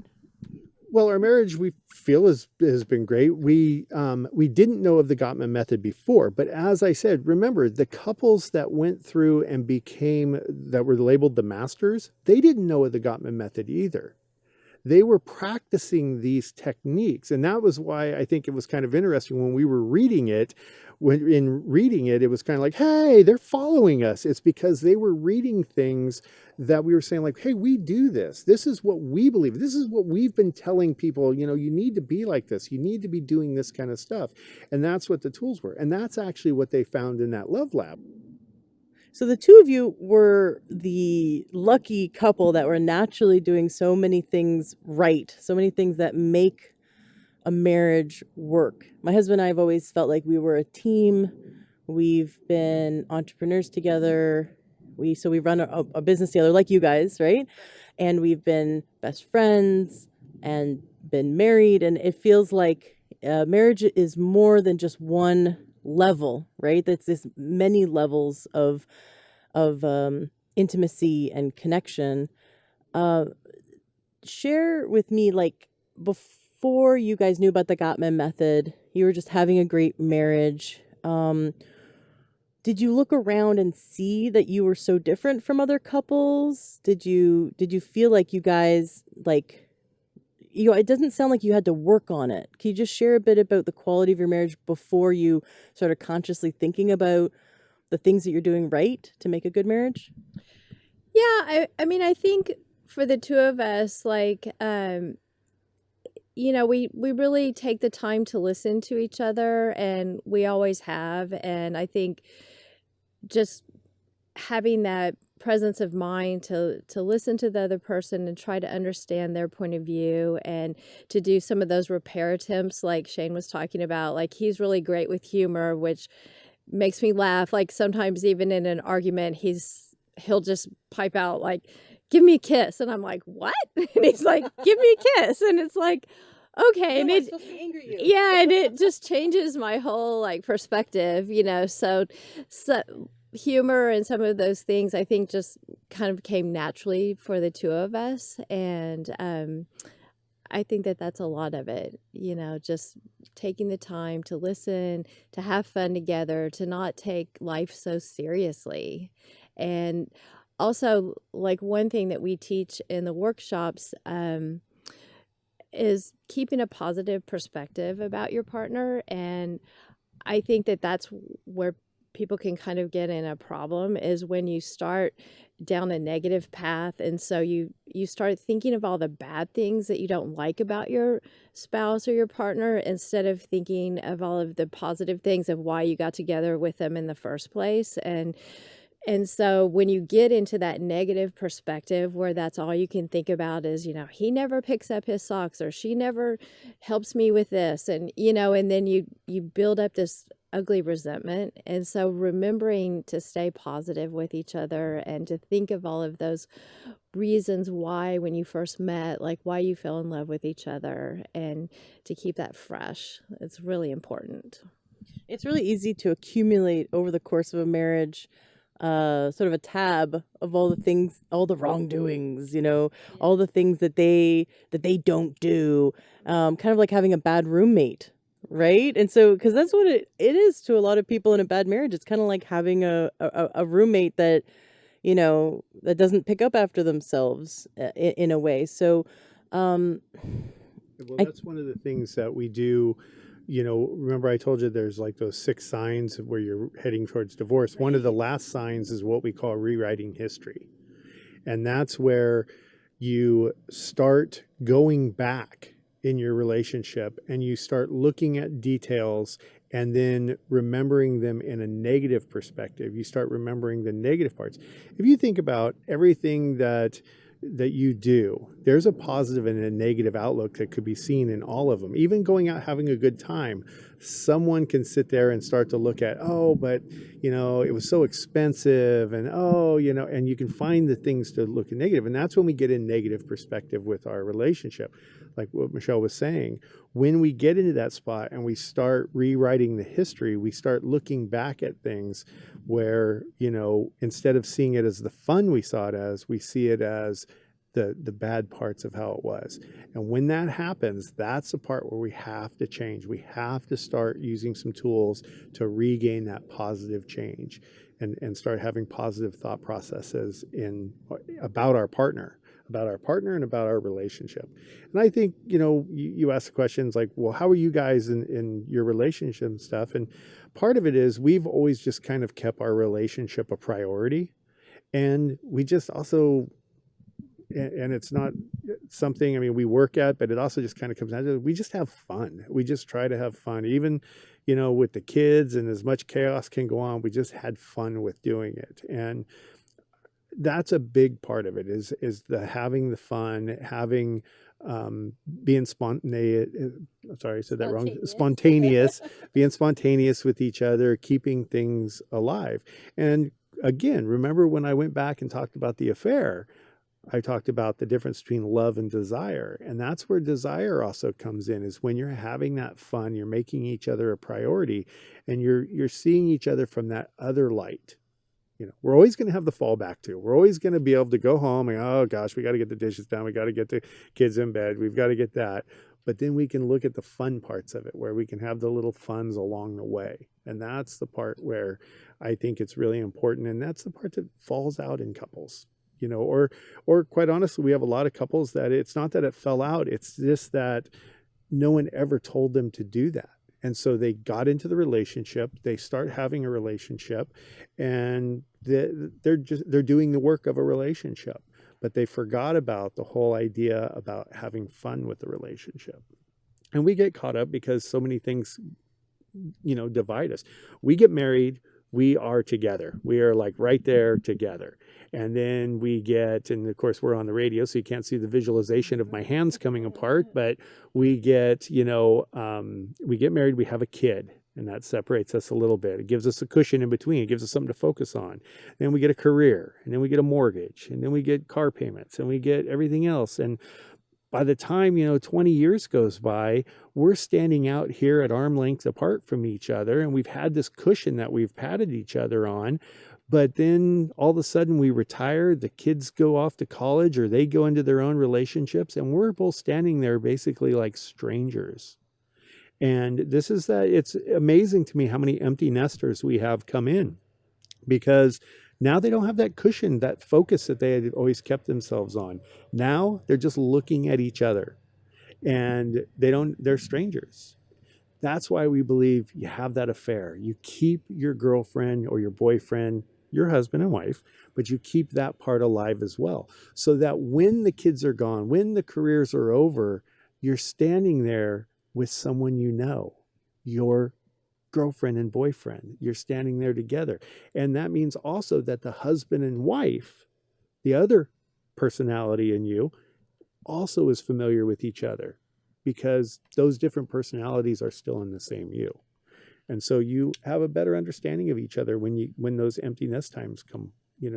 Well, our marriage, we feel, has been great. We didn't know of the Gottman Method before, but as I said, remember, the couples that went through and that were labeled the masters, they didn't know of the Gottman Method either. they were practicing these techniques. And that was why I think it was kind of interesting when we were reading it. When in reading it, it was kind of like, hey, they're following us. It's because they were reading things that we were saying, like, hey, we do this. This is what we believe. This is what we've been telling people, you need to be like this. You need to be doing this kind of stuff. And that's what the tools were. And that's actually what they found in that love lab. So the two of you were the lucky couple that were naturally doing so many things right, so many things that make a marriage work. My husband and I have always felt like we were a team. We've been entrepreneurs together. We run a business together like you guys, right? And we've been best friends and been married. And it feels like marriage is more than just one level, right? That's this many levels of intimacy and connection. Share with me, like, before you guys knew about the Gottman Method, you were just having a great marriage. Did you look around and see that you were so different from other couples? Did you feel like you guys, like, it doesn't sound like you had to work on it. Can you just share a bit about the quality of your marriage before you started consciously thinking about the things that you're doing right to make a good marriage? Yeah, I mean, I think for the two of us, like, we really take the time to listen to each other, and we always have. And I think just having that presence of mind to listen to the other person and try to understand their point of view, and to do some of those repair attempts like Shane was talking about. Like, he's really great with humor, which makes me laugh. Like, sometimes even in an argument, he'll just pipe out like, "Give me a kiss," and I'm like, "What?" And he's like, "Give me a kiss," and it's like, okay. And I'm supposed to be angry at you. yeah, and it just changes my whole like perspective, so humor and some of those things, I think, just kind of came naturally for the two of us. And I think that that's a lot of it, just taking the time to listen, to have fun together, to not take life so seriously. And also, like, one thing that we teach in the workshops is keeping a positive perspective about your partner. And I think that that's where people can kind of get in a problem, is when you start down a negative path. And so you start thinking of all the bad things that you don't like about your spouse or your partner, instead of thinking of all of the positive things of why you got together with them in the first place. And so when you get into that negative perspective where that's all you can think about is, he never picks up his socks, or she never helps me with this. And, and then you build up this ugly resentment. And so remembering to stay positive with each other, and to think of all of those reasons why, when you first met, like why you fell in love with each other, and to keep that fresh, it's really important. It's really easy to accumulate over the course of a marriage sort of a tab of all the things, all the wrongdoings, all the things that they don't do, kind of like having a bad roommate, right? And so, because that's what it is to a lot of people in a bad marriage. It's kind of like having a roommate that, that doesn't pick up after themselves in a way. So, well, that's one of the things that we do. Remember I told you there's like those 6 signs where you're heading towards divorce. Right. One of the last signs is what we call rewriting history. And that's where you start going back in your relationship, and you start looking at details and then remembering them in a negative perspective. You start remembering the negative parts. If you think about everything that you do, there's a positive and a negative outlook that could be seen in all of them. Even going out having a good time, someone can sit there and start to look at, oh, but it was so expensive, and and you can find the things to look at negative. And that's when we get in negative perspective with our relationship. Like what Michelle was saying, when we get into that spot and we start rewriting the history, we start looking back at things where, instead of seeing it as the fun we saw it as, we see it as the bad parts of how it was. And when that happens, that's the part where we have to change. We have to start using some tools to regain that positive change, and start having positive thought processes about our partner, about our partner and about our relationship. And I think, you ask the questions like, well, how are you guys in your relationship and stuff? And part of it is we've always just kind of kept our relationship a priority. And we just also, and it's not something, I mean, we work at, but it also just kind of comes down to, we just have fun. We just try to have fun, even, with the kids, and as much chaos can go on, we just had fun with doing it. And that's a big part of it is the having the fun, having being spontaneous. Sorry, I said that wrong. Spontaneous, being spontaneous with each other, keeping things alive. And again, remember when I went back and talked about the affair, I talked about the difference between love and desire. And that's where desire also comes in, is when you're having that fun, you're making each other a priority, and you're seeing each other from that other light. We're always going to have the fallback too. We're always going to be able to go home and, oh gosh, we got to get the dishes done. We got to get the kids in bed. We've got to get that. But then we can look at the fun parts of it, where we can have the little funs along the way. And that's the part where I think it's really important. And that's the part that falls out in couples, or quite honestly, we have a lot of couples that it's not that it fell out. It's just that no one ever told them to do that. And so they got into the relationship, they start having a relationship, and they're doing the work of a relationship, but they forgot about the whole idea about having fun with the relationship. And we get caught up because so many things, divide us. We get married, we are together. We are like right there together. And then and of course we're on the radio, so you can't see the visualization of my hands coming apart, but we get, we get married, we have a kid, and that separates us a little bit. It gives us a cushion in between. It gives us something to focus on. Then we get a career, and then we get a mortgage, and then we get car payments, and we get everything else. And by the time, 20 years goes by, we're standing out here at arm length apart from each other, and we've had this cushion that we've patted each other on. But then all of a sudden we retire, the kids go off to college, or they go into their own relationships, and we're both standing there basically like strangers. And it's amazing to me how many empty nesters we have come in, because now they don't have that cushion, that focus that they had always kept themselves on. Now they're just looking at each other, and they're strangers. That's why we believe you have that affair. You keep your girlfriend or your boyfriend, your husband and wife, but you keep that part alive as well. So that when the kids are gone, when the careers are over, you're standing there with someone your girlfriend and boyfriend. You're standing there together. And that means also that the husband and wife, the other personality in you, also is familiar with each other, because those different personalities are still in the same you. And so you have a better understanding of each other when those empty nest times come,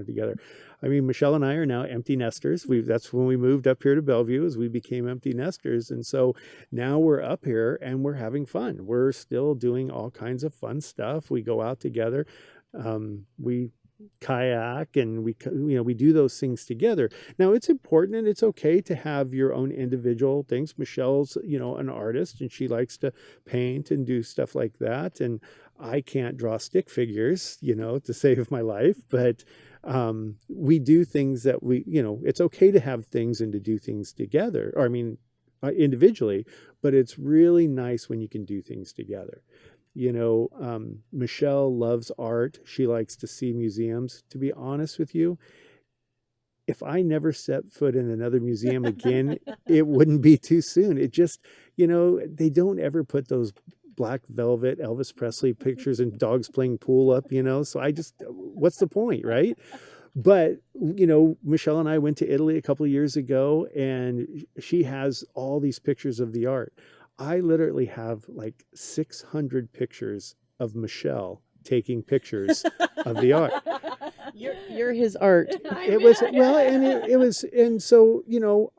together. I mean, Michelle and I are now empty nesters. That's when we moved up here to Bellevue, as we became empty nesters. And so now we're up here and we're having fun. We're still doing all kinds of fun stuff. We go out together. We kayak, and we do those things together. Now it's important, and it's okay to have your own individual things. Michelle's an artist, and she likes to paint and do stuff like that, and I can't draw stick figures to save my life, but we do things that it's okay to have things and to do things together, or individually, but it's really nice when you can do things together. Michelle loves art. She likes to see museums. To be honest with you, if I never set foot in another museum again, it wouldn't be too soon. It just, they don't ever put those black velvet Elvis Presley pictures and dogs playing pool up, so what's the point, right? But, Michelle and I went to Italy a couple of years ago, and she has all these pictures of the art. I literally have like 600 pictures of Michelle taking pictures of the art. You're his art. It was, well, and it was, and so,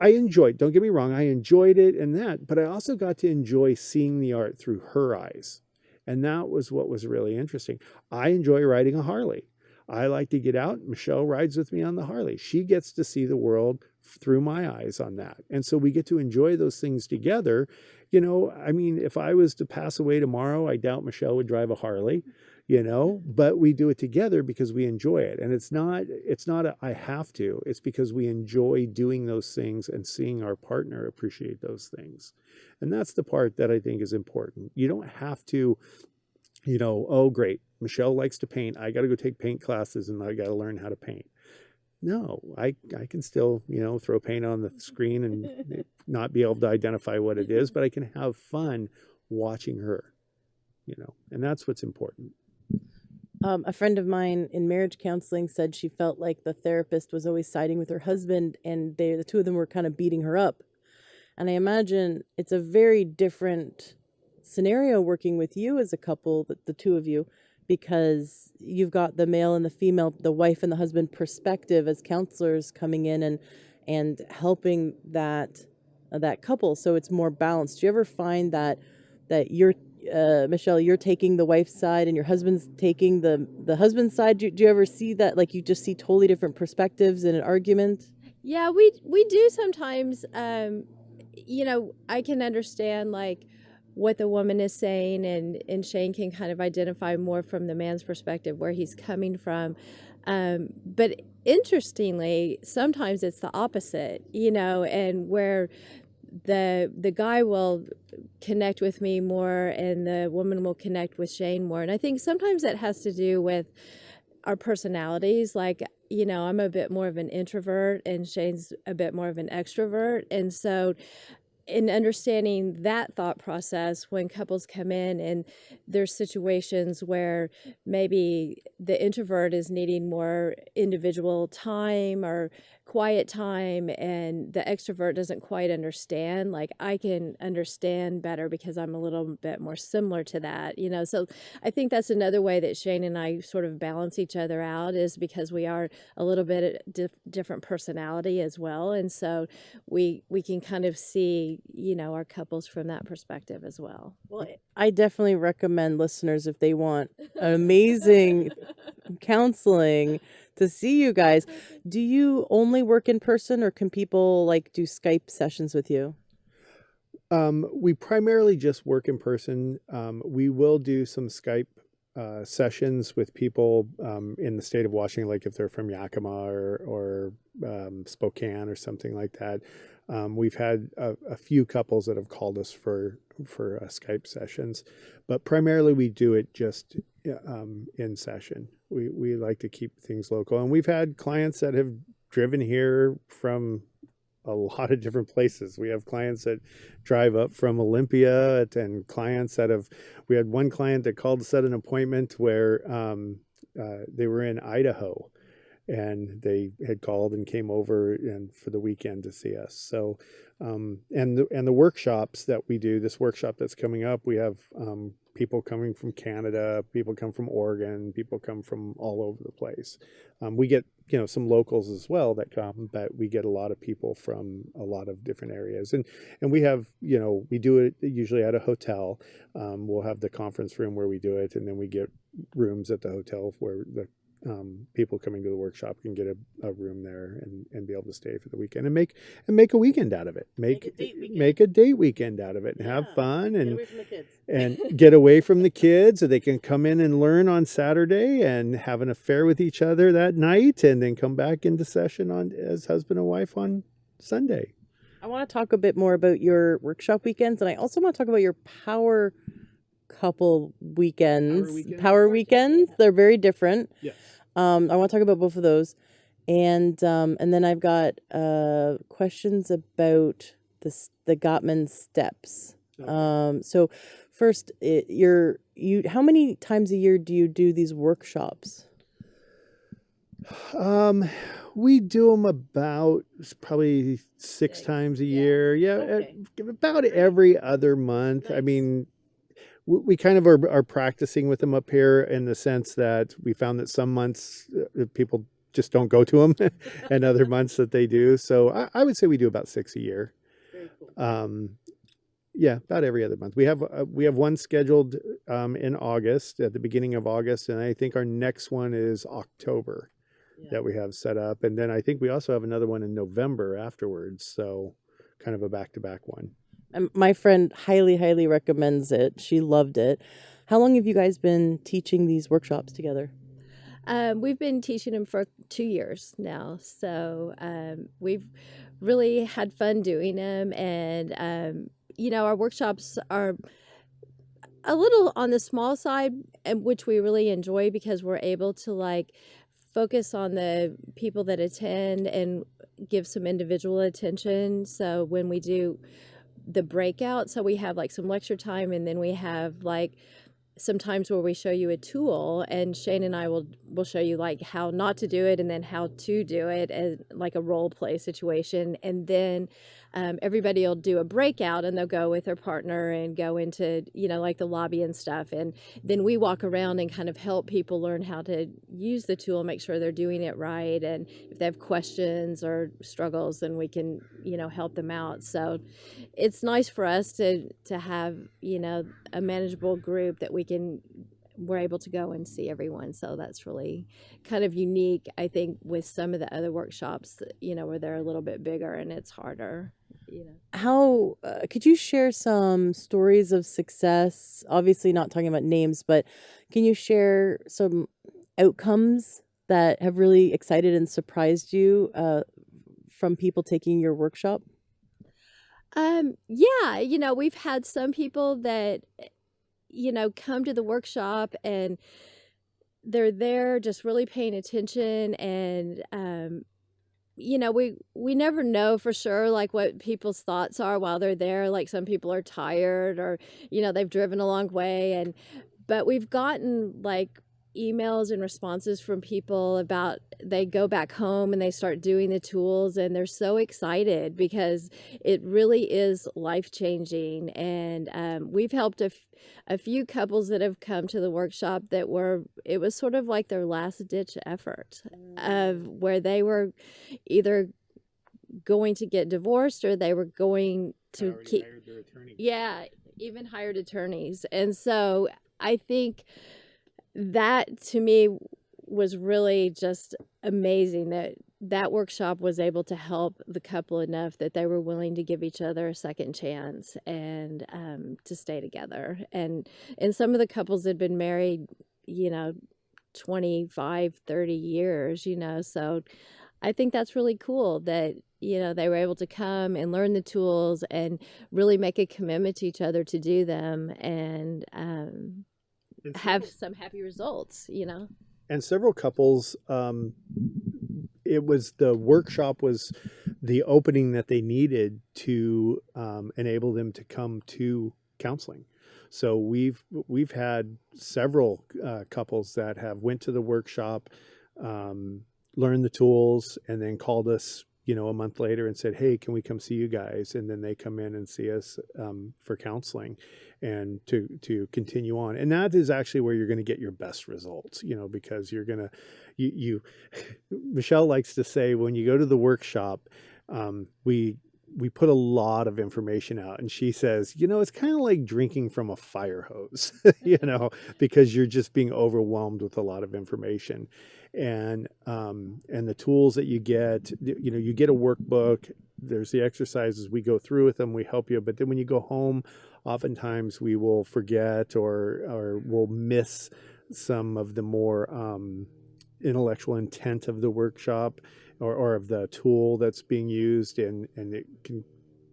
I enjoyed, don't get me wrong, I enjoyed it and that, but I also got to enjoy seeing the art through her eyes. And that was what was really interesting. I enjoy riding a Harley. I like to get out. Michelle rides with me on the Harley. She gets to see the world through my eyes on that. And so we get to enjoy those things together. If I was to pass away tomorrow, I doubt Michelle would drive a Harley. but we do it together because we enjoy it. And it's not a I have to, it's because we enjoy doing those things and seeing our partner appreciate those things. And that's the part that I think is important. You don't have to, oh, great, Michelle likes to paint, I got to go take paint classes and I got to learn how to paint. No, I can still, throw paint on the screen and not be able to identify what it is, but I can have fun watching her, and that's what's important. A friend of mine in marriage counseling said she felt like the therapist was always siding with her husband, and the two of them were kind of beating her up. And I imagine it's a very different scenario working with you as a couple, the two of you, because you've got the male and the female, the wife and the husband perspective as counselors coming in and helping that couple, so it's more balanced. Do you ever find that you're Michelle, you're taking the wife's side and your husband's taking the husband's side? Do you ever see that, like, you just see totally different perspectives in an argument? Yeah, we do sometimes. I can understand like what the woman is saying, and Shane can kind of identify more from the man's perspective where he's coming from. But interestingly, sometimes it's the opposite, and where the guy will connect with me more and the woman will connect with Shane more. And I think sometimes that has to do with our personalities. Like, I'm a bit more of an introvert and Shane's a bit more of an extrovert. And so in understanding that thought process, when couples come in and there's situations where maybe the introvert is needing more individual time or quiet time and the extrovert doesn't quite understand, like I can understand better because I'm a little bit more similar to that, so I think that's another way that Shane and I sort of balance each other out, is because we are a little bit different personality as well. And so we can kind of see, our couples from that perspective as well. Well, I definitely recommend listeners, if they want amazing counseling, to see you guys. Do you only work in person, or can people like do Skype sessions with you? We primarily just work in person. We will do some Skype sessions with people in the state of Washington, like if they're from Yakima or Spokane or something like that. We've had a few couples that have called us for Skype sessions, but primarily we do it just in session. We like to keep things local, and we've had clients that have driven here from a lot of different places. We have clients that drive up from Olympia, and clients that we had one client that called to set an appointment where they were in Idaho, and they had called and came over and for the weekend to see us. So, and the workshops that we do, this workshop that's coming up, we have people coming from Canada, people come from Oregon, people come from all over the place. We get, some locals as well that come, but we get a lot of people from a lot of different areas. And we have, we do it usually at a hotel. We'll have the conference room where we do it, and then we get rooms at the hotel where the people coming to the workshop can get a room there and be able to stay for the weekend and make a weekend out of it. Make a date weekend out of it and have fun and Get away from the kids. and get away from the kids, so they can come in and learn on Saturday and have an affair with each other that night, and then come back into session as husband and wife on Sunday. I want to talk a bit more about your workshop weekends, and I also want to talk about your power couple weekends. Power weekends. They're very different. Yes. I want to talk about both of those, and then I've got questions about the Gottman steps. Okay. So first, how many times a year do you do these workshops? We do them about probably six times a year. Yeah, Okay. about every other month. Nice. I mean, we kind of are practicing with them up here, in the sense that we found that some months people just don't go to them, and other months that they do. So I would say we do about 6 a year. Very cool. Yeah, about every other month. We have one scheduled in August, at the beginning of August, and I think our next one is October that we have set up. And then I think we also have another one in November afterwards. So kind of a back-to-back one. My friend highly, highly recommends it. She loved it. How long have you guys been teaching these workshops together? We've been teaching them for 2 years now, so we've really had fun doing them. And our workshops are a little on the small side, and which we really enjoy because we're able to like focus on the people that attend and give some individual attention. So when we do the breakout, so we have like some lecture time, and then we have like sometimes where we show you a tool, and Shane and I will show you like how not to do it and then how to do it as like a role play situation. And then everybody will do a breakout, and they'll go with their partner and go into like the lobby and stuff, and then we walk around and kind of help people learn how to use the tool, make sure they're doing it right, and if they have questions or struggles, then we can help them out. So it's nice for us to have a manageable group that we're able to go and see everyone. So that's really kind of unique, I think, with some of the other workshops, where they're a little bit bigger and it's harder. How could you share some stories of success? Obviously, not talking about names, but can you share some outcomes that have really excited and surprised you from people taking your workshop? Yeah, we've had some people that come to the workshop, and they're there just really paying attention, and we never know for sure like what people's thoughts are while they're there. Like some people are tired, or they've driven a long way, but we've gotten like emails and responses from people about they go back home and they start doing the tools, and they're so excited because it really is life-changing. And we've helped a few couples that have come to the workshop it was sort of like their last ditch effort of where they were either going to get divorced, or they were going to keep, yeah, even hired attorneys. And so I think that to me was really just amazing that workshop was able to help the couple enough that they were willing to give each other a second chance, and to stay together. And some of the couples had been married 25, 30 years, so I think that's really cool that they were able to come and learn the tools and really make a commitment to each other to do them, and have some happy results. And several couples, the workshop was the opening that they needed to enable them to come to counseling. So we've had several couples that have went to the workshop, learned the tools, and then called us a month later and said, hey, can we come see you guys? And then they come in and see us for counseling and to continue on. And that is actually where you're going to get your best results, because you're going to, Michelle likes to say, when you go to the workshop, we put a lot of information out, and she says, it's kind of like drinking from a fire hose, because you're just being overwhelmed with a lot of information. And the tools that you get, you get a workbook, there's the exercises, we go through with them, we help you. But then when you go home, oftentimes we will forget or we'll miss some of the more intellectual intent of the workshop or of the tool that's being used, and it can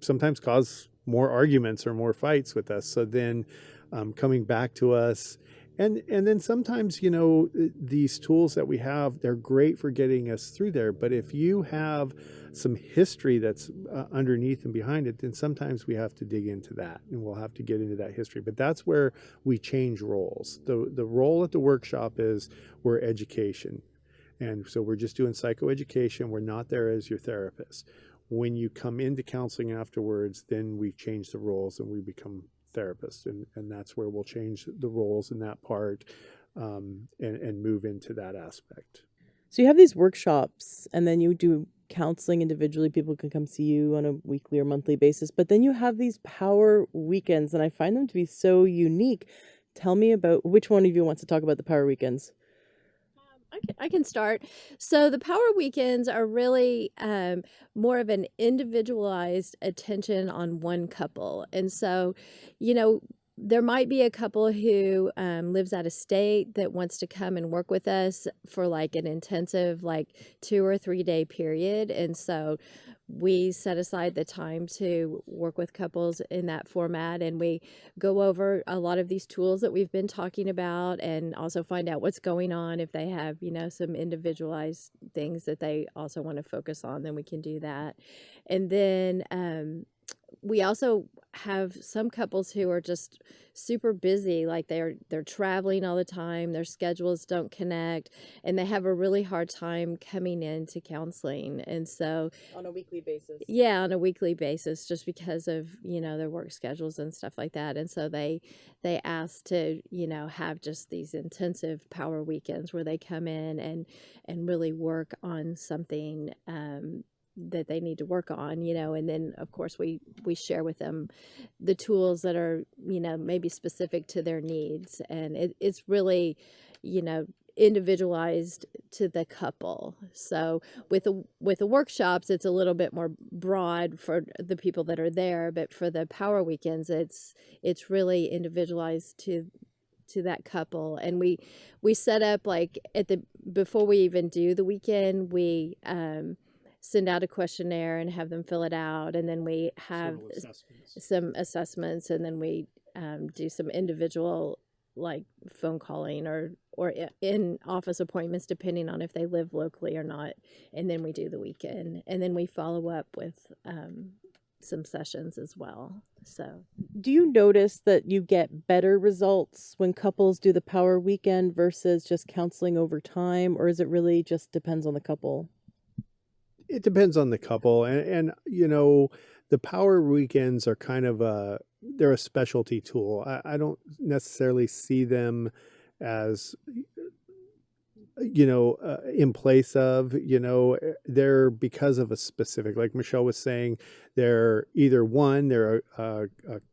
sometimes cause more arguments or more fights with us. So then coming back to us, and then sometimes, these tools that we have, they're great for getting us through there. But if you have some history that's underneath and behind it, then sometimes we have to dig into that, and we'll have to get into that history. But that's where we change roles. The role at the workshop is we're education. And so we're just doing psychoeducation. We're not there as your therapist. When you come into counseling afterwards, then we change the roles and we become therapists. And that's where we'll change the roles in that part, and move into that aspect. So you have these workshops, and then you do counseling individually. People can come see you on a weekly or monthly basis. But then you have these power weekends, and I find them to be so unique. Tell me about which one of you wants to talk about the power weekends. I can start. So the power weekends are really more of an individualized attention on one couple. And so, there might be a couple who lives out of state that wants to come and work with us for like an intensive, like 2 or 3 day period. And so we set aside the time to work with couples in that format. And we go over a lot of these tools that we've been talking about and also find out what's going on. If they have, some individualized things that they also want to focus on, then we can do that. And then, we also have some couples who are just super busy, like they're traveling all the time, their schedules don't connect, and they have a really hard time coming into counseling. And so On a weekly basis. yeah, on a weekly basis, just because of their work schedules and stuff like that. And so they ask to have just these intensive power weekends where they come in and really work on something that they need to work on, and then of course we share with them the tools that are, maybe specific to their needs. And it's really, individualized to the couple. So with the workshops, it's a little bit more broad for the people that are there, but for the power weekends, it's really individualized to that couple. And we set up, like, before we even do the weekend, we send out a questionnaire and have them fill it out, and then we have some assessments, and then we do some individual, like, phone calling or in office appointments, depending on if they live locally or not. And then we do the weekend, and then we follow up with some sessions as well. So Do you notice that you get better results when couples do the power weekend versus just counseling over time, or is it really just depends on the couple? It depends on the couple, and the power weekends are kind of they're a specialty tool. I don't necessarily see them as in place of, they're because of a specific, like Michelle was saying, they're either they're a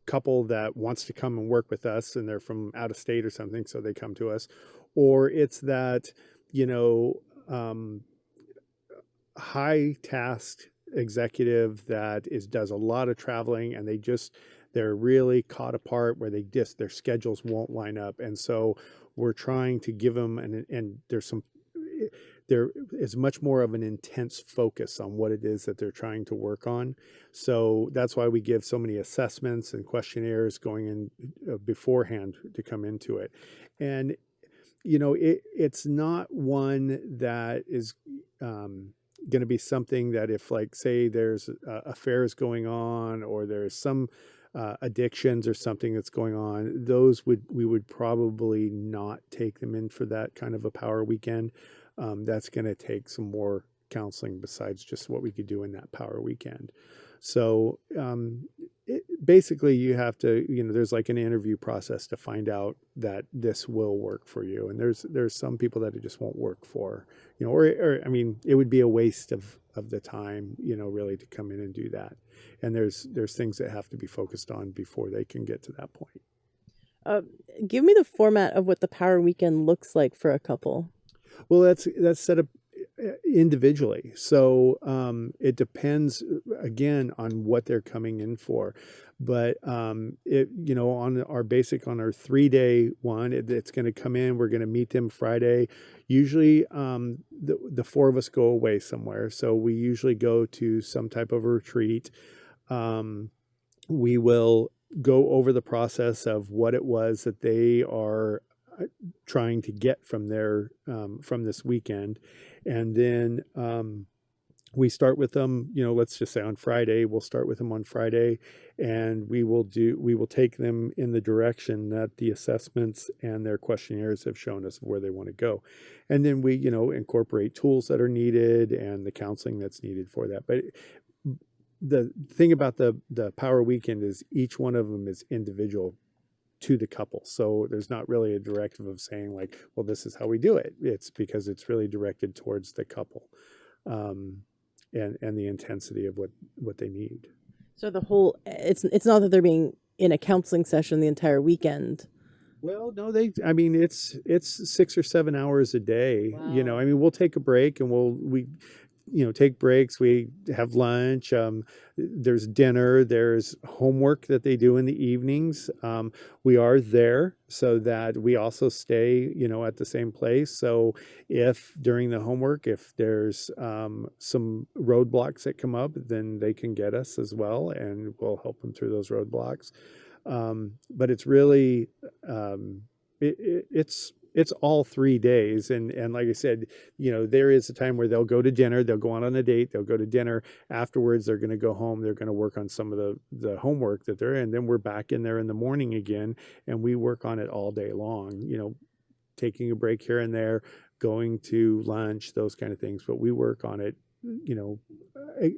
couple that wants to come and work with us and they're from out of state or something, so they come to us, or it's that, high tasked executive that does a lot of traveling, and they're really caught apart where their schedules won't line up. And so we're trying to give them and there is much more of an intense focus on what it is that they're trying to work on. So that's why we give so many assessments and questionnaires going in beforehand to come into it. And it's not one that is going to be something that, if, like, say there's affairs going on, or there's some addictions or something that's going on, we would probably not take them in for that kind of a power weekend. That's going to take some more counseling besides just what we could do in that power weekend. So basically you have to, there's like an interview process to find out that this will work for you. And there's some people that it just won't work for, or I mean, it would be a waste of the time, really, to come in and do that. And there's things that have to be focused on before they can get to that point. Give me the format of what the power weekend looks like for a couple. Well, that's set up individually. So it depends, again, on what they're coming in for. But on our 3-day one, it's going to come in. We're going to meet them Friday. Usually the four of us go away somewhere. So we usually go to some type of a retreat. We will go over the process of what it was that they are trying to get from from this weekend. And then we start with them, let's just say on Friday. We'll start with them on Friday, and we will take them in the direction that the assessments and their questionnaires have shown us where they want to go. And then we, incorporate tools that are needed and the counseling that's needed for that. But the thing about the power weekend is each one of them is individual to the couple. So there's not really a directive of saying, like, well, this is how we do it. It's because it's really directed towards the couple, and the intensity of what they need. So it's not that they're being in a counseling session the entire weekend. Well, no, it's 6 or 7 hours a day. Wow. We'll take a break and we take breaks. We have lunch. There's dinner. There's homework that they do in the evenings. We are there so that we also stay, at the same place. So if during the homework, if there's some roadblocks that come up, then they can get us as well, and we'll help them through those roadblocks. But it's really, it's all 3 days. And like I said, there is a time where they'll go to dinner, they'll go on a date, they'll go to dinner. Afterwards, they're going to go home. They're going to work on some of the homework that they're in. Then we're back in there in the morning again, and we work on it all day long, taking a break here and there, going to lunch, those kind of things. But we work on it,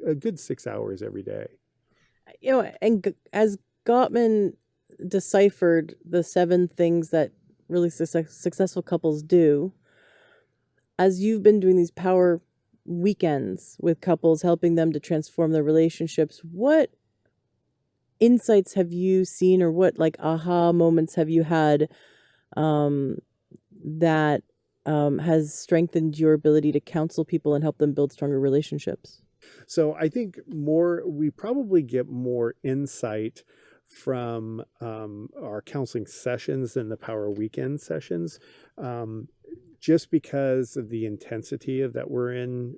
a good 6 hours every day. And as Gottman deciphered the 7 things that really successful couples do, as you've been doing these power weekends with couples, helping them to transform their relationships, what insights have you seen, or what aha moments have you had that has strengthened your ability to counsel people and help them build stronger relationships? So I think we probably get more insight from our counseling sessions than the power weekend sessions, just because of the intensity of that we're in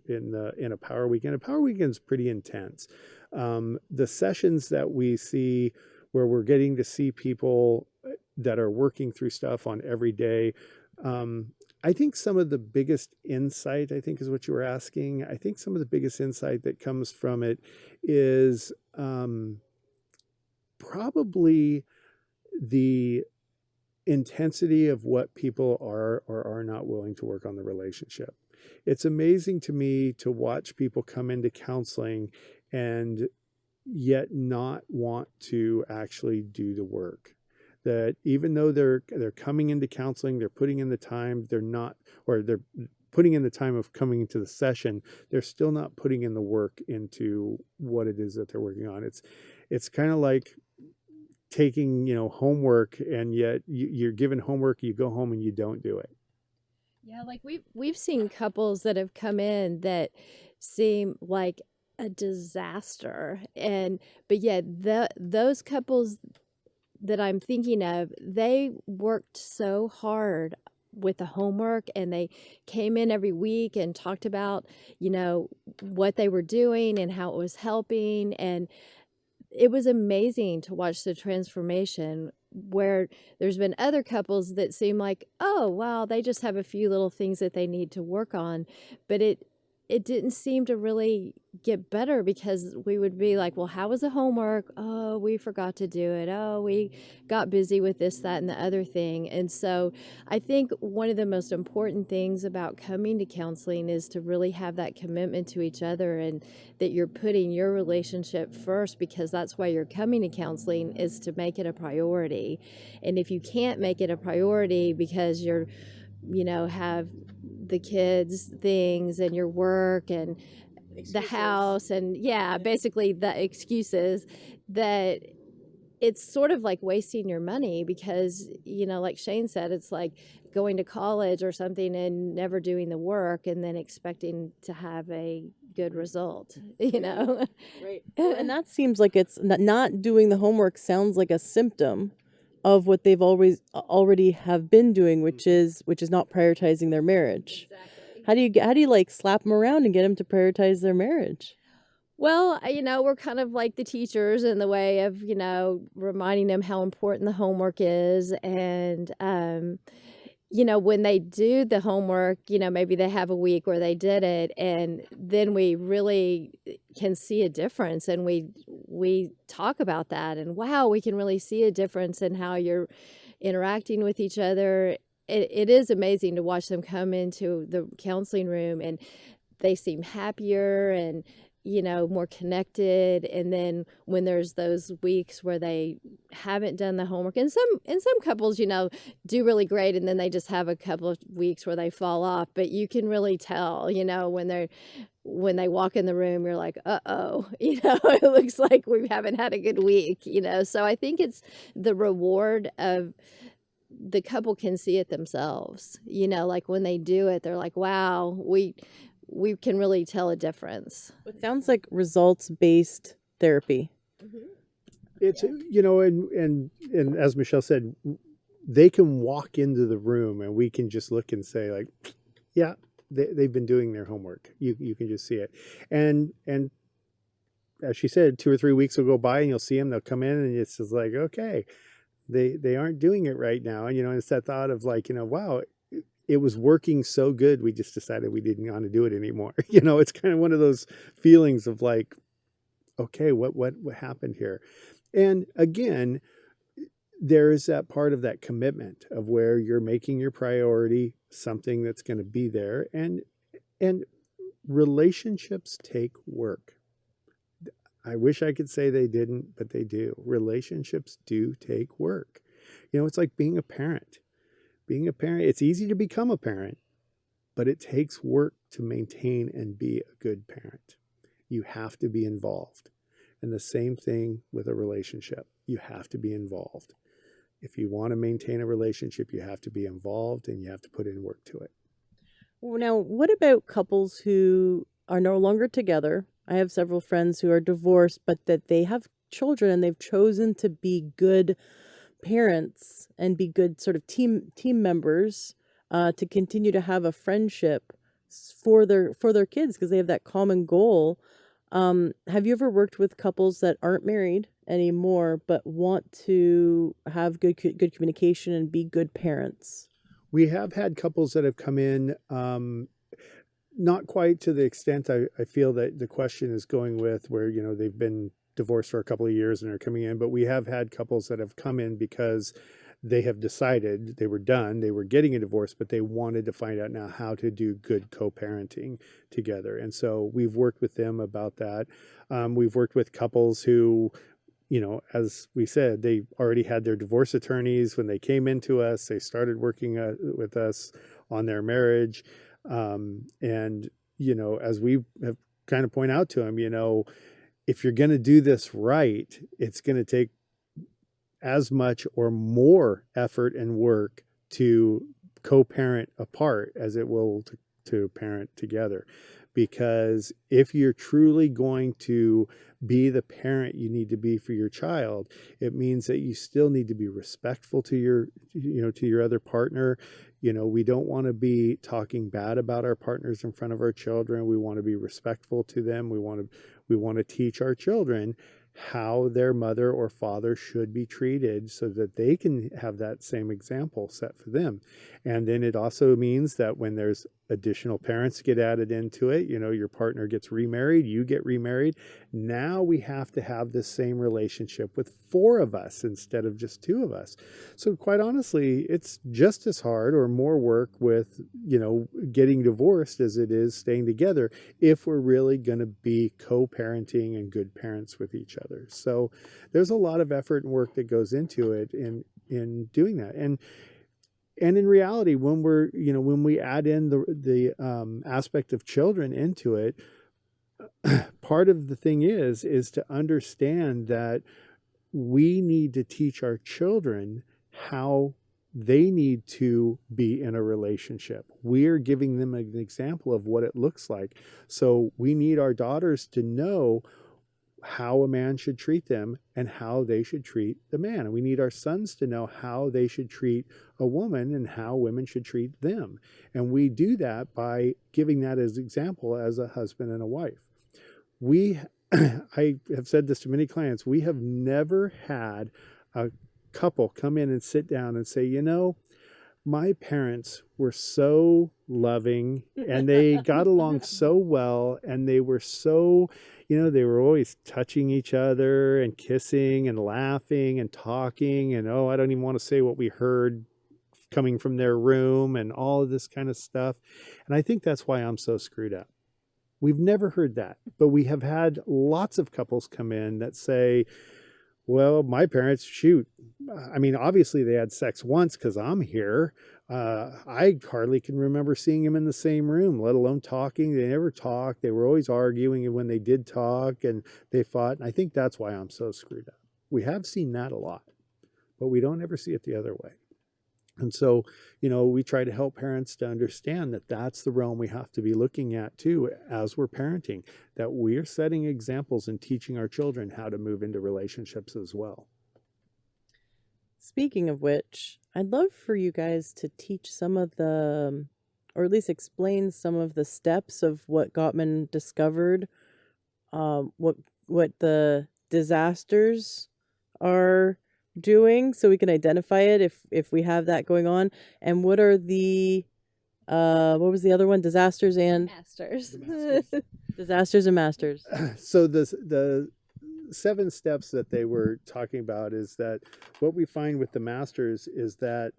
a power weekend. A power weekend is pretty intense. The sessions that we see where we're getting to see people that are working through stuff on every day, I think some of the biggest insight, I think is what you were asking. I think some of the biggest insight that comes from it is probably the intensity of what people are or are not willing to work on the relationship. It's amazing to me to watch people come into counseling and yet not want to actually do the work. That even though they're coming into counseling, they're putting in the time, they're putting in the time of coming into the session, they're still not putting in the work into what it is that they're working on. It's kind of like taking, homework, and yet you're given homework, you go home and you don't do it. Yeah, like we've seen couples that have come in that seem like a disaster, but yet those couples that I'm thinking of, they worked so hard with the homework, and they came in every week and talked about, what they were doing and how it was helping. And it was amazing to watch the transformation, where there's been other couples that seem like, oh, wow, they just have a few little things that they need to work on. But it didn't seem to really get better, because we would be like, well, how was the homework? Oh, we forgot to do it. Oh, we got busy with this, that, and the other thing. And so I think one of the most important things about coming to counseling is to really have that commitment to each other, and that you're putting your relationship first, because that's why you're coming to counseling, is to make it a priority. And if you can't make it a priority because you're, have the kids things and your work and excuses, the house, and basically the excuses, that it's sort of like wasting your money, because like Shane said, it's like going to college or something and never doing the work and then expecting to have a good result. Right. And that seems like it's not doing the homework sounds like a symptom of what they've already have been doing, which is not prioritizing their marriage. Exactly. How do you slap them around and get them to prioritize their marriage? Well, we're kind of like the teachers in the way of, reminding them how important the homework is. And, when they do the homework, maybe they have a week where they did it, and then we really can see a difference, and we talk about that, and wow, we can really see a difference in how you're interacting with each other. It is amazing to watch them come into the counseling room, and they seem happier and more connected. And then when there's those weeks where they haven't done the homework, and some couples do really great, and then they just have a couple of weeks where they fall off, but you can really tell when they walk in the room, you're like, uh-oh, it looks like we haven't had a good week. So I think it's the reward of the couple can see it themselves, like when they do it, they're like, wow, we can really tell a difference. It sounds like results-based therapy. It's, and as Michelle said, they can walk into the room and we can just look and say like, yeah, they've been doing their homework. You can just see it. And as she said, 2 or 3 weeks will go by and you'll see them, they'll come in and it's just like, okay, they aren't doing it right now. And, it's that thought of like, wow, it was working so good. We just decided we didn't want to do it anymore. It's kind of one of those feelings of like, okay, what happened here? And again, there is that part of that commitment of where you're making your priority something that's going to be there. And relationships take work. I wish I could say they didn't, but they do. Relationships do take work. It's like being a parent. Being a parent, it's easy to become a parent, but it takes work to maintain and be a good parent. You have to be involved. And the same thing with a relationship. You have to be involved. If you want to maintain a relationship, you have to be involved and you have to put in work to it. Well, now, what about couples who are no longer together? I have several friends who are divorced, but that they have children and they've chosen to be good parents and be good sort of team members to continue to have a friendship for their kids because they have that common goal. Have you ever worked with couples that aren't married anymore but want to have good communication and be good parents? We have had couples that have come in, not quite to the extent I feel that the question is going with where, they've been divorced for a couple of years and are coming in, but we have had couples that have come in because they have decided they were done, they were getting a divorce, but they wanted to find out now how to do good co-parenting together. And so we've worked with them about that. We've worked with couples who, as we said, they already had their divorce attorneys when they came into us. They started working with us on their marriage. And, as we have kind of point out to them, if you're going to do this right, it's going to take as much or more effort and work to co-parent apart as it will to parent together. Because if you're truly going to be the parent you need to be for your child, it means that you still need to be respectful to your other partner. We don't want to be talking bad about our partners in front of our children. We want to be respectful to them. We want to teach our children how their mother or father should be treated so that they can have that same example set for them. And then it also means that when there's additional parents get added into it, your partner gets remarried, you get remarried. Now we have to have this same relationship with 4 of us instead of just 2 of us. So quite honestly, it's just as hard or more work with, getting divorced as it is staying together if we're really going to be co-parenting and good parents with each other. So there's a lot of effort and work that goes into it in doing that. And in reality, when when we add in the aspect of children into it, part of the thing is to understand that we need to teach our children how they need to be in a relationship. We are giving them an example of what it looks like. So we need our daughters to know how a man should treat them and how they should treat the man. And we need our sons to know how they should treat a woman and how women should treat them. And we do that by giving that as example as a husband and a wife. I have said this to many clients, we have never had a couple come in and sit down and say, my parents were so loving and they got along so well and they were so, they were always touching each other and kissing and laughing and talking and, I don't even want to say what we heard coming from their room and all of this kind of stuff. And I think that's why I'm so screwed up. We've never heard that, but we have had lots of couples come in that say, well, my parents, obviously they had sex once because I'm here. I hardly can remember seeing them in the same room, let alone talking. They never talked. They were always arguing. And when they did talk and they fought, and I think that's why I'm so screwed up. We have seen that a lot, but we don't ever see it the other way. And so, we try to help parents to understand that that's the realm we have to be looking at too as we're parenting, that we're setting examples and teaching our children how to move into relationships as well. Speaking of which, I'd love for you guys to teach some of the, or at least explain some of the steps of what Gottman discovered, what the disasters are doing, so we can identify it if we have that going on, and what are the what was the other one? Disasters and Masters. disasters and masters. So the 7 steps that they were talking about is that what we find with the masters is that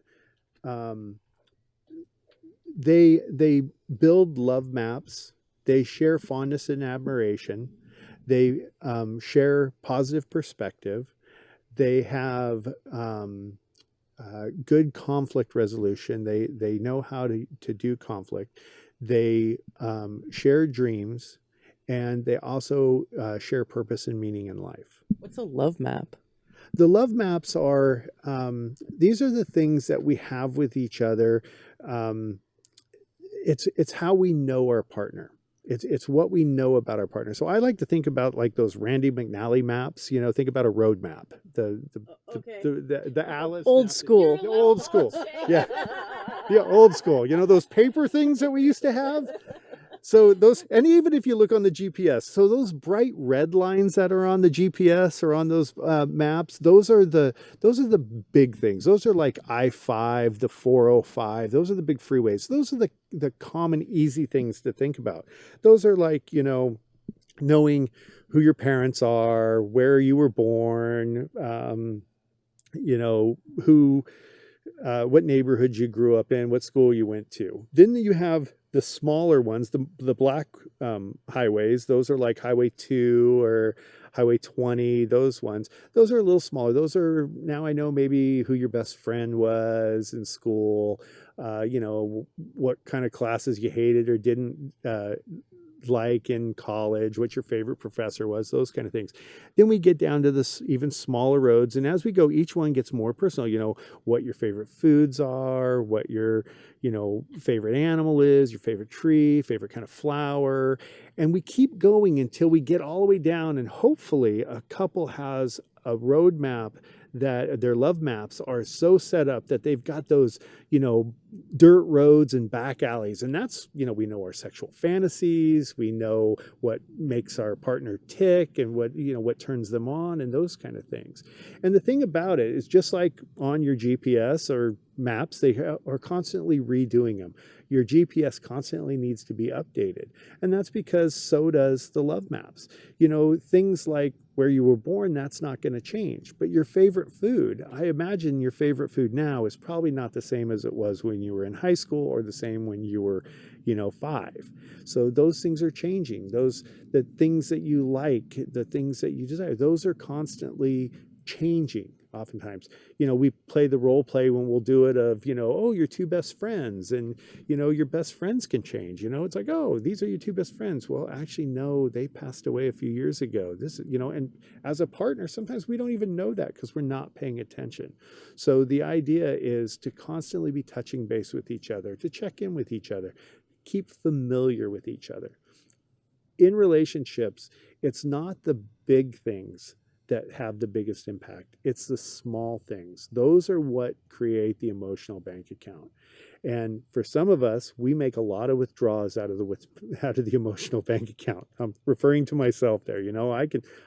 they build love maps, they share fondness and admiration, they share positive perspective, they have good conflict resolution, they know how to do conflict, they share dreams, and they also share purpose and meaning in life. What's a love map? The love maps are, these are the things that we have with each other. It's how we know our partner. It's what we know about our partner. So I like to think about like those Randy McNally maps. Think about a road map. The Alice Old map. school. The old school. Yeah. Yeah, old school. Those paper things that we used to have. So those, and even if you look on the GPS, so those bright red lines that are on the GPS or on those maps, those are the big things. Those are like I-5, the 405. Those are the big freeways. Those are the common, easy things to think about. Those are like, knowing who your parents are, where you were born, who, what neighborhood you grew up in, what school you went to. Then you have the smaller ones, the black highways. Those are like Highway 2 or Highway 20, those ones. Those are a little smaller. Those are, now I know maybe who your best friend was in school, what kind of classes you hated or didn't like in college, what your favorite professor was, those kind of things. Then we get down to this even smaller roads, and as we go, each one gets more personal. What your favorite foods are, what your favorite animal is, your favorite tree, favorite kind of flower, and we keep going until we get all the way down, and hopefully a couple has a road map that their love maps are so set up that they've got those, dirt roads and back alleys. And that's, we know our sexual fantasies, we know what makes our partner tick and what turns them on and those kind of things. And the thing about it is, just like on your GPS or maps, they are constantly redoing them. Your GPS constantly needs to be updated. And that's because so does the love maps. Things like where you were born, that's not going to change. But your favorite food, I imagine your favorite food now is probably not the same as it was when you were in high school or the same when you were, 5. So those things are changing. The things that you like, the things that you desire, those are constantly changing. Oftentimes, we play the role play when we'll do it of, oh, your 2 best friends, and, your best friends can change. It's like, oh, these are your 2 best friends. Well, actually, no, they passed away a few years ago. And as a partner, sometimes we don't even know that because we're not paying attention. So the idea is to constantly be touching base with each other, to check in with each other, keep familiar with each other. In relationships, it's not the big things that have the biggest impact. It's the small things. Those are what create the emotional bank account. And for some of us, we make a lot of withdrawals out of the emotional bank account. I'm referring to myself there.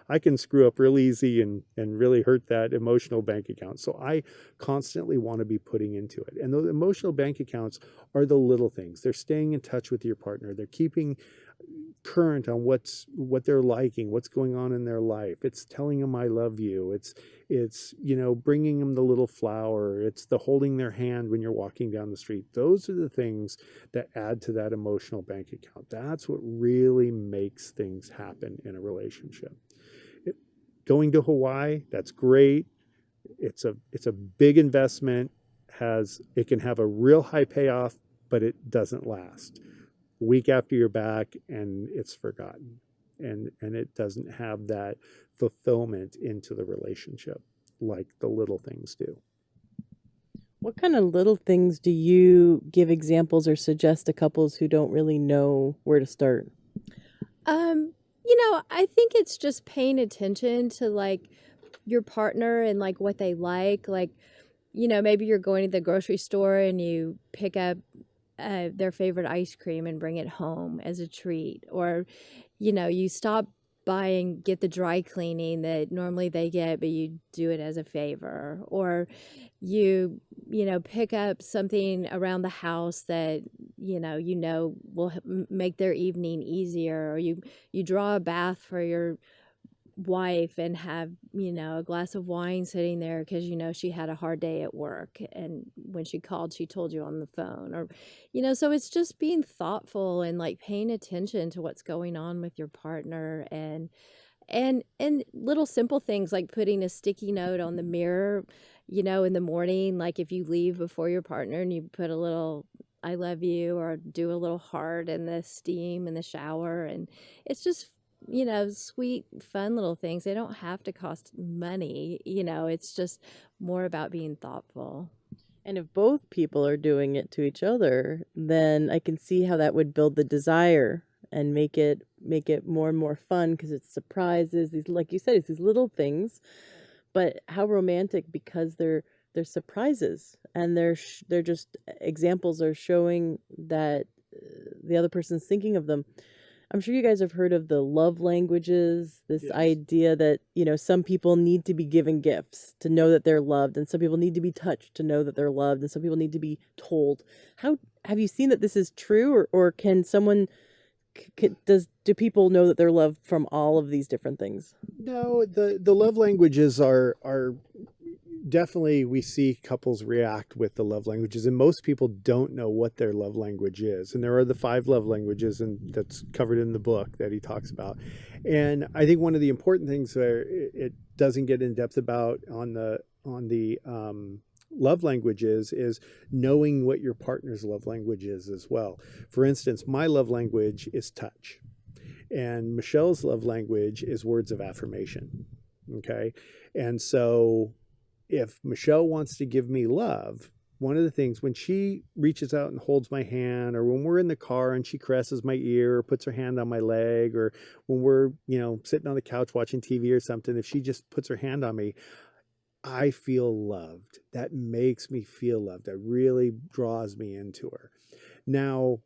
I can screw up real easy and really hurt that emotional bank account. So I constantly want to be putting into it. And those emotional bank accounts are the little things. They're staying in touch with your partner. They're keeping current on what they're liking, what's going on in their life. It's telling them I love you. It's bringing them the little flower. It's the holding their hand when you're walking down the street. Those are the things that add to that emotional bank account. That's what really makes things happen in a relationship. Going to Hawaii, that's great. It's a big investment. It can have a real high payoff, but it doesn't last. Week after you're back and it's forgotten, and it doesn't have that fulfillment into the relationship like the little things do. What kind of little things do you give examples or suggest to couples who don't really know where to start? I think it's just paying attention to like your partner and like what they like. Like, maybe you're going to the grocery store and you pick up their favorite ice cream and bring it home as a treat. Or, you get the dry cleaning that normally they get, but you do it as a favor. Or pick up something around the house that, will make their evening easier. Or you draw a bath for your wife and have a glass of wine sitting there because she had a hard day at work, and when she called she told you on the phone. Or so it's just being thoughtful and like paying attention to what's going on with your partner, and little simple things like putting a sticky note on the mirror in the morning, like if you leave before your partner and you put a little I love you, or do a little heart in the steam in the shower. And it's just sweet, fun little things. They don't have to cost money. It's just more about being thoughtful. And if both people are doing it to each other, then I can see how that would build the desire and make it more and more fun, because it's surprises. These, like you said, it's these little things, but how romantic, because they're surprises, and they're just examples are showing that the other person's thinking of them. I'm sure you guys have heard of the love languages, this Yes. idea that, some people need to be given gifts to know that they're loved, and some people need to be touched to know that they're loved, and some people need to be told. How have you seen that this is true, or can someone do people know that they're loved from all of these different things? No, the love languages are definitely, we see couples react with the love languages, and most people don't know what their love language is. And there are the 5 love languages, and that's covered in the book that he talks about. And I think one of the important things where it doesn't get in depth about on the love languages is knowing what your partner's love language is as well. For instance, my love language is touch, and Michelle's love language is words of affirmation. Okay. And so if Michelle wants to give me love, one of the things, when she reaches out and holds my hand, or when we're in the car and she caresses my ear or puts her hand on my leg, or when we're, sitting on the couch watching TV or something, if she just puts her hand on me, I feel loved. That makes me feel loved. That really draws me into her. Now,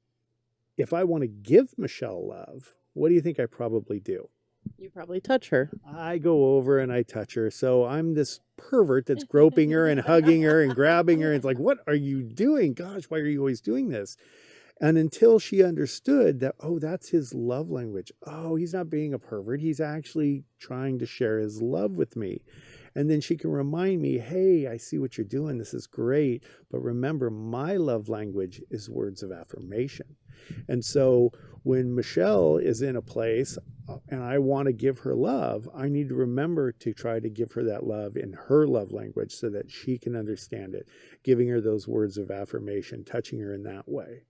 if I want to give Michelle love, what do you think I probably do? You probably touch her. I go over and I touch her. So I'm this pervert that's groping her and hugging her and grabbing her. It's like, what are you doing? Gosh, why are you always doing this? And until she understood that, oh, that's his love language. Oh, he's not being a pervert. He's actually trying to share his love with me. And then she can remind me, hey, I see what you're doing. This is great. But remember, my love language is words of affirmation. And so when Michelle is in a place and I want to give her love, I need to remember to try to give her that love in her love language so that she can understand it, giving her those words of affirmation, touching her in that way.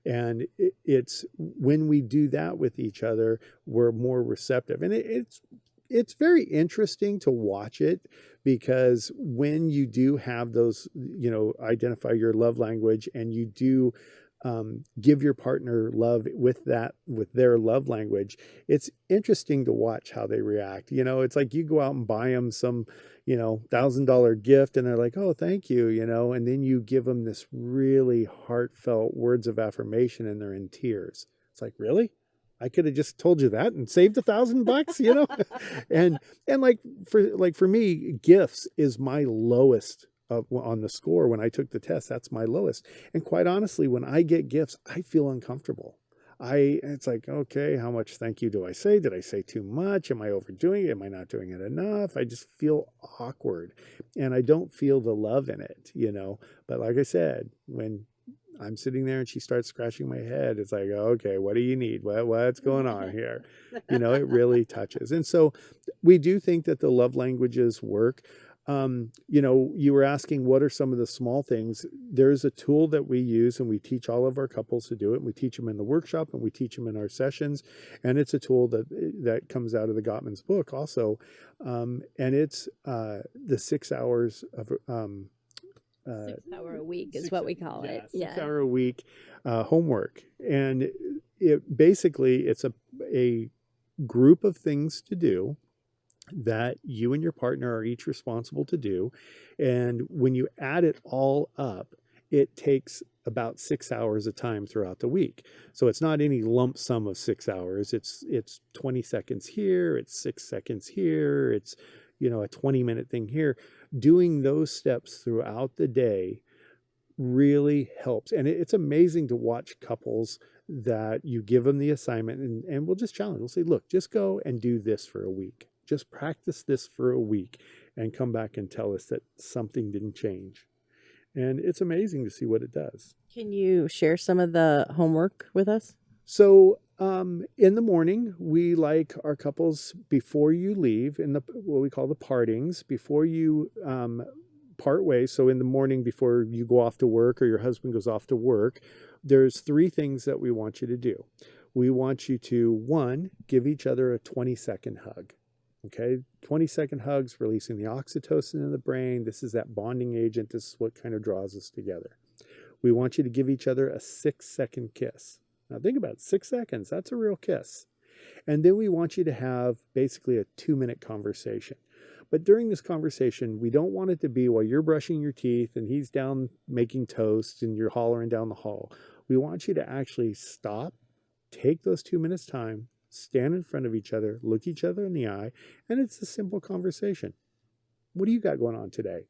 And it's when we do that with each other, we're more receptive. And it's very interesting to watch it, because when you do have those, identify your love language, and you do give your partner love with their love language, it's interesting to watch how they react. It's like you go out and buy them some, $1,000 gift, and they're like, oh, thank you, and then you give them this really heartfelt words of affirmation and they're in tears. It's like, really? I could have just told you that and saved $1,000, and for me, gifts is my lowest on the score. When I took the test, that's my lowest. And quite honestly, when I get gifts, I feel uncomfortable. It's like, okay, how much thank you do I say? Did I say too much? Am I overdoing it? Am I not doing it enough? I just feel awkward, and I don't feel the love in it, But like I said, when I'm sitting there and she starts scratching my head, it's like, okay, what do you need? What's going on here? It really touches. And so we do think that the love languages work. You were asking what are some of the small things. There's a tool that we use, and we teach all of our couples to do it. We teach them in the workshop, and we teach them in our sessions. And it's a tool that comes out of the Gottman's book also. And it's the 6 hours of 6 hour a week is what we call it. Yeah, Yeah. 6 hour a week homework. And it's a group of things to do that you and your partner are each responsible to do. And when you add it all up, it takes about 6 hours of time throughout the week. So it's not any lump sum of 6 hours. It's 20 seconds here, it's 6 seconds here, it's a 20-minute thing here. Doing those steps throughout the day really helps. And it's amazing to watch couples that you give them the assignment and we'll just challenge. We'll say, look, just go and do this for a week. Just practice this for a week and come back and tell us that something didn't change. And it's amazing to see what it does. Can you share some of the homework with us? So in the morning, we like our couples, before you leave, in what we call the partings, before you part ways. So in the morning, before you go off to work or your husband goes off to work, there's 3 things that we want you to do. We want you to, 1, give each other a 20-second hug. Okay, 20-second hugs, releasing the oxytocin in the brain. This is that bonding agent. This is what kind of draws us together. We want you to give each other a 6-second kiss. Now think about it, 6 seconds, that's a real kiss. And then we want you to have basically a 2-minute conversation. But during this conversation, we don't want it to be while you're brushing your teeth and he's down making toast and you're hollering down the hall. We want you to actually stop, take those 2 minutes time, stand in front of each other, look each other in the eye, and it's a simple conversation. What do you got going on today?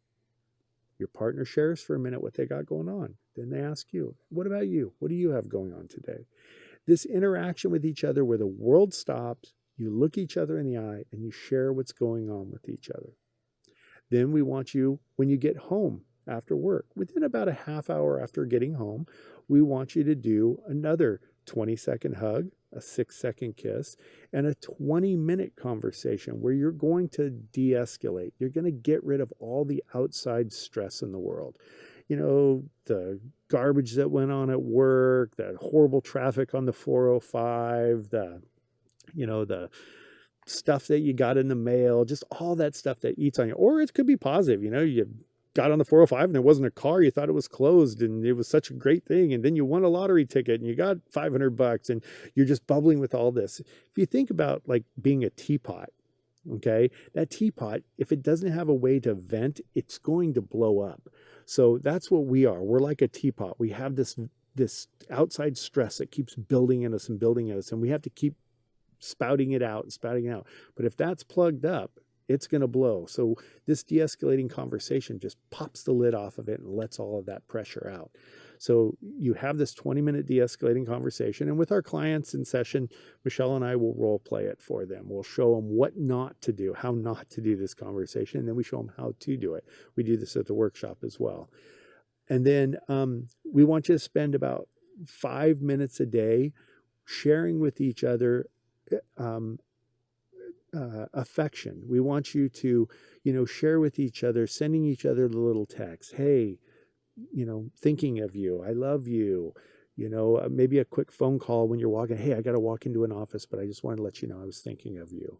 Your partner shares for a minute what they got going on. Then they ask you, what about you? What do you have going on today? This interaction with each other where the world stops, you look each other in the eye, and you share what's going on with each other. Then we want you, when you get home after work, within about a half hour after getting home, we want you to do another 20-second hug, a 6-second kiss, and a 20-minute conversation where you're going to de-escalate. You're going to get rid of all the outside stress in the world. The garbage that went on at work, the horrible traffic on the 405, the stuff that you got in the mail, just all that stuff that eats on you. Or it could be positive. You got on the 405 and there wasn't a car, you thought it was closed and it was such a great thing, and then you won a lottery ticket and you got $500 and you're just bubbling with all this. If you think about like being a teapot, okay, that teapot, if it doesn't have a way to vent, it's going to blow up. So that's what we are. We're like a teapot. We have this outside stress that keeps building in us and building in us, and we have to keep spouting it out and spouting it out. But if that's plugged up, it's going to blow. So this de-escalating conversation just pops the lid off of it and lets all of that pressure out. So you have this 20-minute de-escalating conversation. And with our clients in session, Michelle and I will role play it for them. We'll show them what not to do, how not to do this conversation. And then we show them how to do it. We do this at the workshop as well. And then we want you to spend about 5 minutes a day sharing with each other affection. We want you to, share with each other, sending each other the little text. Hey, thinking of you. I love you. Maybe a quick phone call when you're walking. Hey, I got to walk into an office, but I just wanted to let you know I was thinking of you.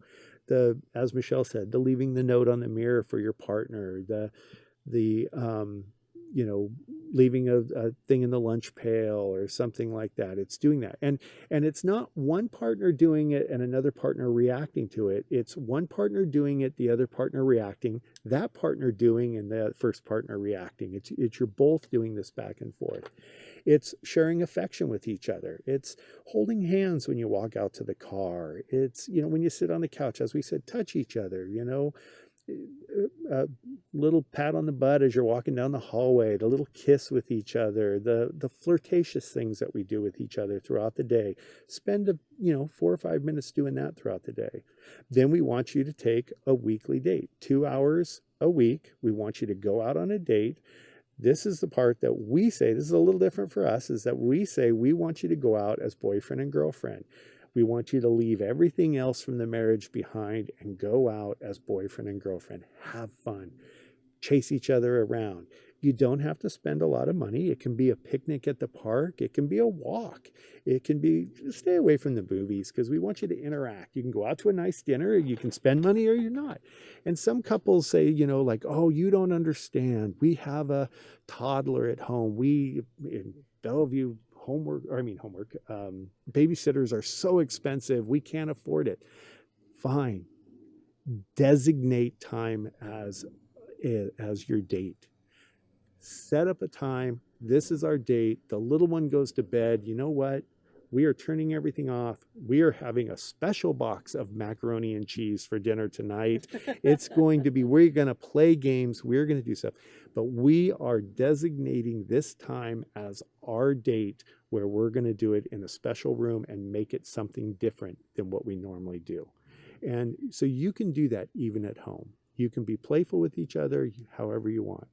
As Michelle said, the leaving the note on the mirror for your partner, the leaving a thing in the lunch pail or something like that. It's doing that. And it's not one partner doing it and another partner reacting to it. It's one partner doing it, the other partner reacting, that partner doing, and the first partner reacting. It's you're both doing this back and forth. It's sharing affection with each other. It's holding hands when you walk out to the car. It's, when you sit on the couch, as we said, touch each other, a little pat on the butt as you're walking down the hallway, the little kiss with each other, the flirtatious things that we do with each other throughout the day. Spend 4 or 5 minutes doing that throughout the day. Then we want you to take a weekly date, 2 hours a week. We want you to go out on a date. This is the part that we say, this is a little different for us, is that we say we want you to go out as boyfriend and girlfriend. We want you to leave everything else from the marriage behind and go out as boyfriend and girlfriend. Have fun. Chase each other around. You don't have to spend a lot of money. It can be a picnic at the park. It can be a walk. It can be, stay away from the movies because we want you to interact. You can go out to a nice dinner. You can spend money or you're not. And some couples say, like, oh, you don't understand. We have a toddler at home. We, in Bellevue, babysitters are so expensive. We can't afford it. Fine. Designate time as your date. Set up a time. This is our date. The little one goes to bed. You know what? We are turning everything off. We are having a special box of macaroni and cheese for dinner tonight. It's going to be, we're going to play games. We're going to do stuff. But we are designating this time as our date where we're going to do it in a special room and make it something different than what we normally do. And so you can do that even at home. You can be playful with each other however you want.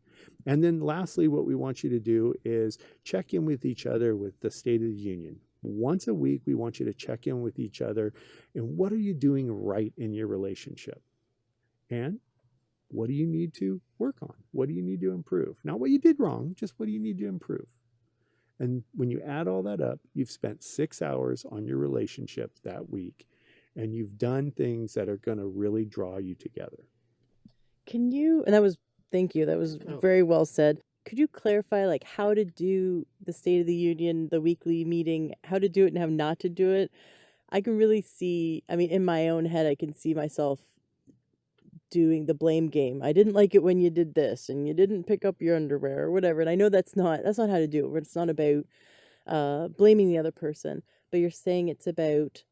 And then lastly, what we want you to do is check in with each other with the State of the Union. Once a week, we want you to check in with each other. And what are you doing right in your relationship? And what do you need to work on? What do you need to improve? Not what you did wrong, just what do you need to improve? And when you add all that up, you've spent 6 hours on your relationship that week. And you've done things that are going to really draw you together. Can you, and thank you, that was very well said. Could you clarify like how to do the State of the Union, the weekly meeting, how to do it and how not to do it? I can really see, in my own head, I can see myself doing the blame game. I didn't like it when you did this and you didn't pick up your underwear or whatever. And I know that's not how to do it. It's not about blaming the other person, but you're saying it's about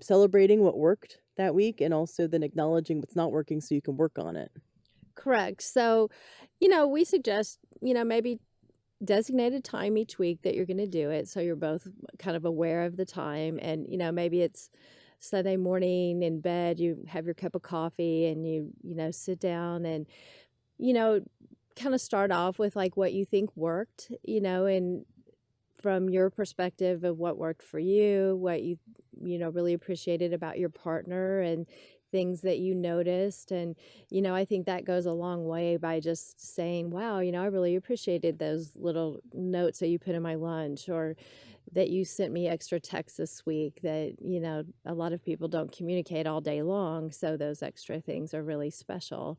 celebrating what worked that week and also then acknowledging what's not working so you can work on it. Correct. So, we suggest, maybe designated time each week that you're going to do it. So you're both kind of aware of the time. And, maybe it's Sunday morning in bed, you have your cup of coffee and you sit down and, kind of start off with like what you think worked, and from your perspective of what worked for you, what you really appreciated about your partner and things that you noticed. And, I think that goes a long way by just saying, wow, I really appreciated those little notes that you put in my lunch or that you sent me extra texts this week that, a lot of people don't communicate all day long. So those extra things are really special.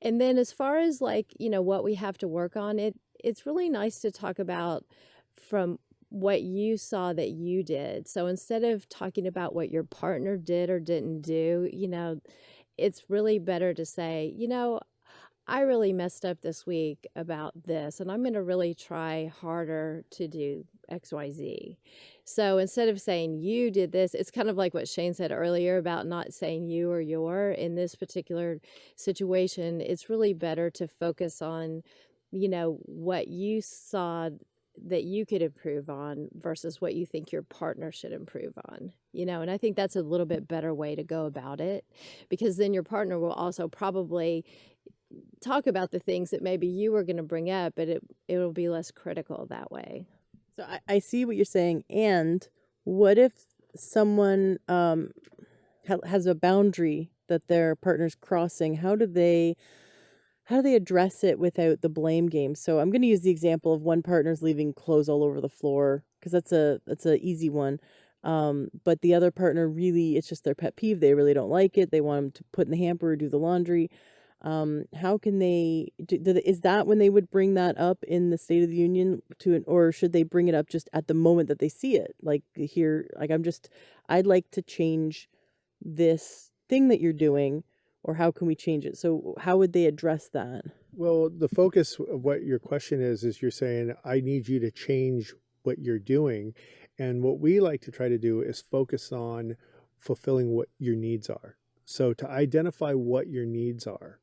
And then as far as like, what we have to work on, it's really nice to talk about from what you saw that you did. So instead of talking about what your partner did or didn't do, it's really better to say, I really messed up this week about this, and I'm going to really try harder to do XYZ. So instead of saying you did this, it's kind of like what Shane said earlier about not saying you or your. In this particular situation, it's really better to focus on, what you saw that you could improve on versus what you think your partner should improve on, and I think that's a little bit better way to go about it, because then your partner will also probably talk about the things that maybe you were going to bring up, but it will be less critical that way. So I see what you're saying. And what if someone has a boundary that their partner's crossing? How do they address it without the blame game? So I'm going to use the example of one partner's leaving clothes all over the floor because that's a easy one. But the other partner really, it's just their pet peeve. They really don't like it. They want them to put in the hamper or do the laundry. How can they is that when they would bring that up in the State of the Union or should they bring it up just at the moment that they see it? Like here, like I'd like to change this thing that you're doing, or how can we change it? So how would they address that? Well, the focus of what your question is you're saying, I need you to change what you're doing. And what we like to try to do is focus on fulfilling what your needs are. So to identify what your needs are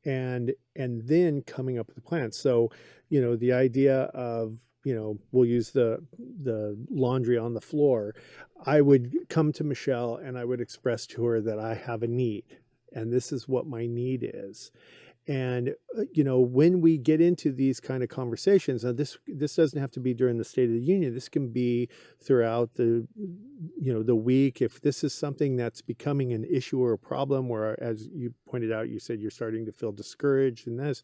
and then coming up with a plan. So, the idea of, we'll use the laundry on the floor. I would come to Michelle and I would express to her that I have a need and this is what my need is. And, when we get into these kind of conversations, now this doesn't have to be during the State of the Union. This can be throughout the week. If this is something that's becoming an issue or a problem where, as you pointed out, you said you're starting to feel discouraged in this,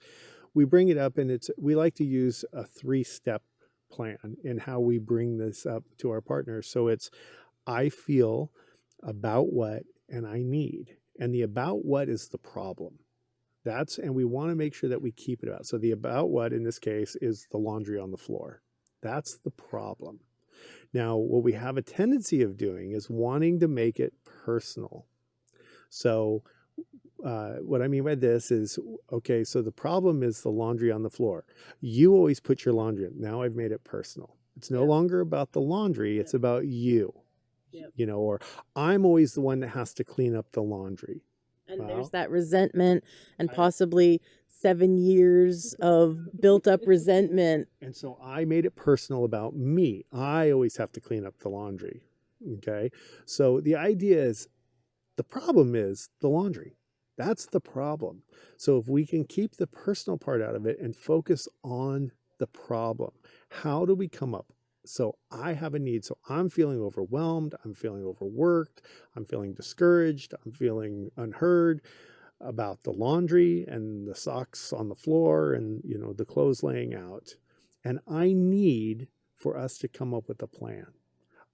we bring it up, and we like to use a 3-step plan in how we bring this up to our partners. So it's I feel, about what, and I need. And the about what is the problem. And we want to make sure that we keep it about. So the about what in this case is the laundry on the floor. That's the problem. Now, what we have a tendency of doing is wanting to make it personal. So what I mean by this is, okay, so the problem is the laundry on the floor. You always put your laundry in. Now I've made it personal. It's no longer about the laundry. It's about you, or I'm always the one that has to clean up the laundry. And there's that resentment and possibly 7 years of built up resentment. And so I made it personal about me. I always have to clean up the laundry. Okay. So the idea is the problem is the laundry. That's the problem. So if we can keep the personal part out of it and focus on the problem, how do we come up? So I have a need. So I'm feeling overwhelmed. I'm feeling overworked. I'm feeling discouraged. I'm feeling unheard about the laundry and the socks on the floor and, the clothes laying out. And I need for us to come up with a plan.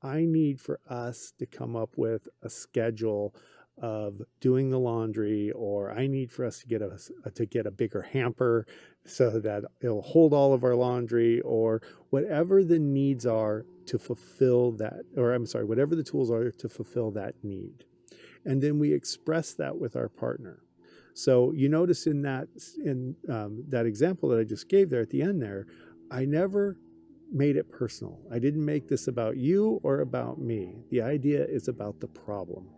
I need for us to come up with a schedule of doing the laundry, or I need for us to get a bigger hamper so that it'll hold all of our laundry, or whatever the needs are to fulfill that, or I'm sorry, whatever the tools are to fulfill that need. And then we express that with our partner. So you notice in that example that I just gave there at the end there, I never made it personal. I didn't make this about you or about me. The idea is about the problem.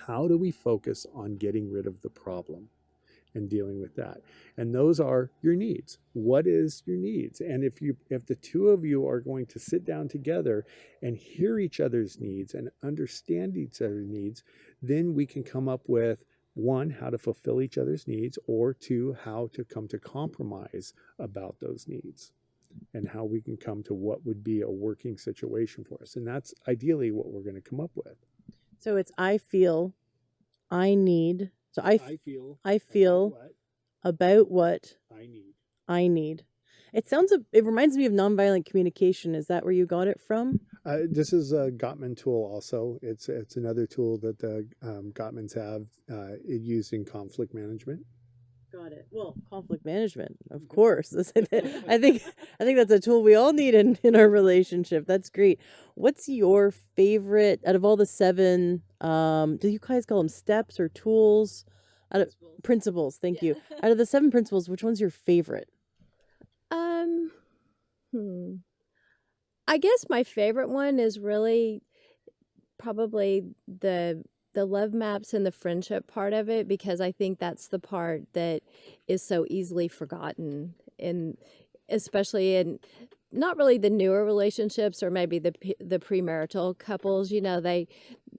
How do we focus on getting rid of the problem and dealing with that? And those are your needs. What is your needs? And if the two of you are going to sit down together and hear each other's needs and understand each other's needs, then we can come up with, 1, how to fulfill each other's needs, or 2, how to come to compromise about those needs and how we can come to what would be a working situation for us. And that's ideally what we're going to come up with. So it's I feel, I need. So I feel about what I need. It reminds me of nonviolent communication. Is that where you got it from? This is a Gottman tool also. It's another tool that the Gottmans have used in conflict management. Got it. Well, conflict management, of course. I think that's a tool we all need in our relationship. That's great. What's your favorite out of all the 7? Do you guys call them steps or tools? Principles. Thank you. Out of the 7 principles, which one's your favorite? I guess my favorite one is really probably the love maps and the friendship part of it, because I think that's the part that is so easily forgotten, and especially in not really the newer relationships, or maybe the premarital couples.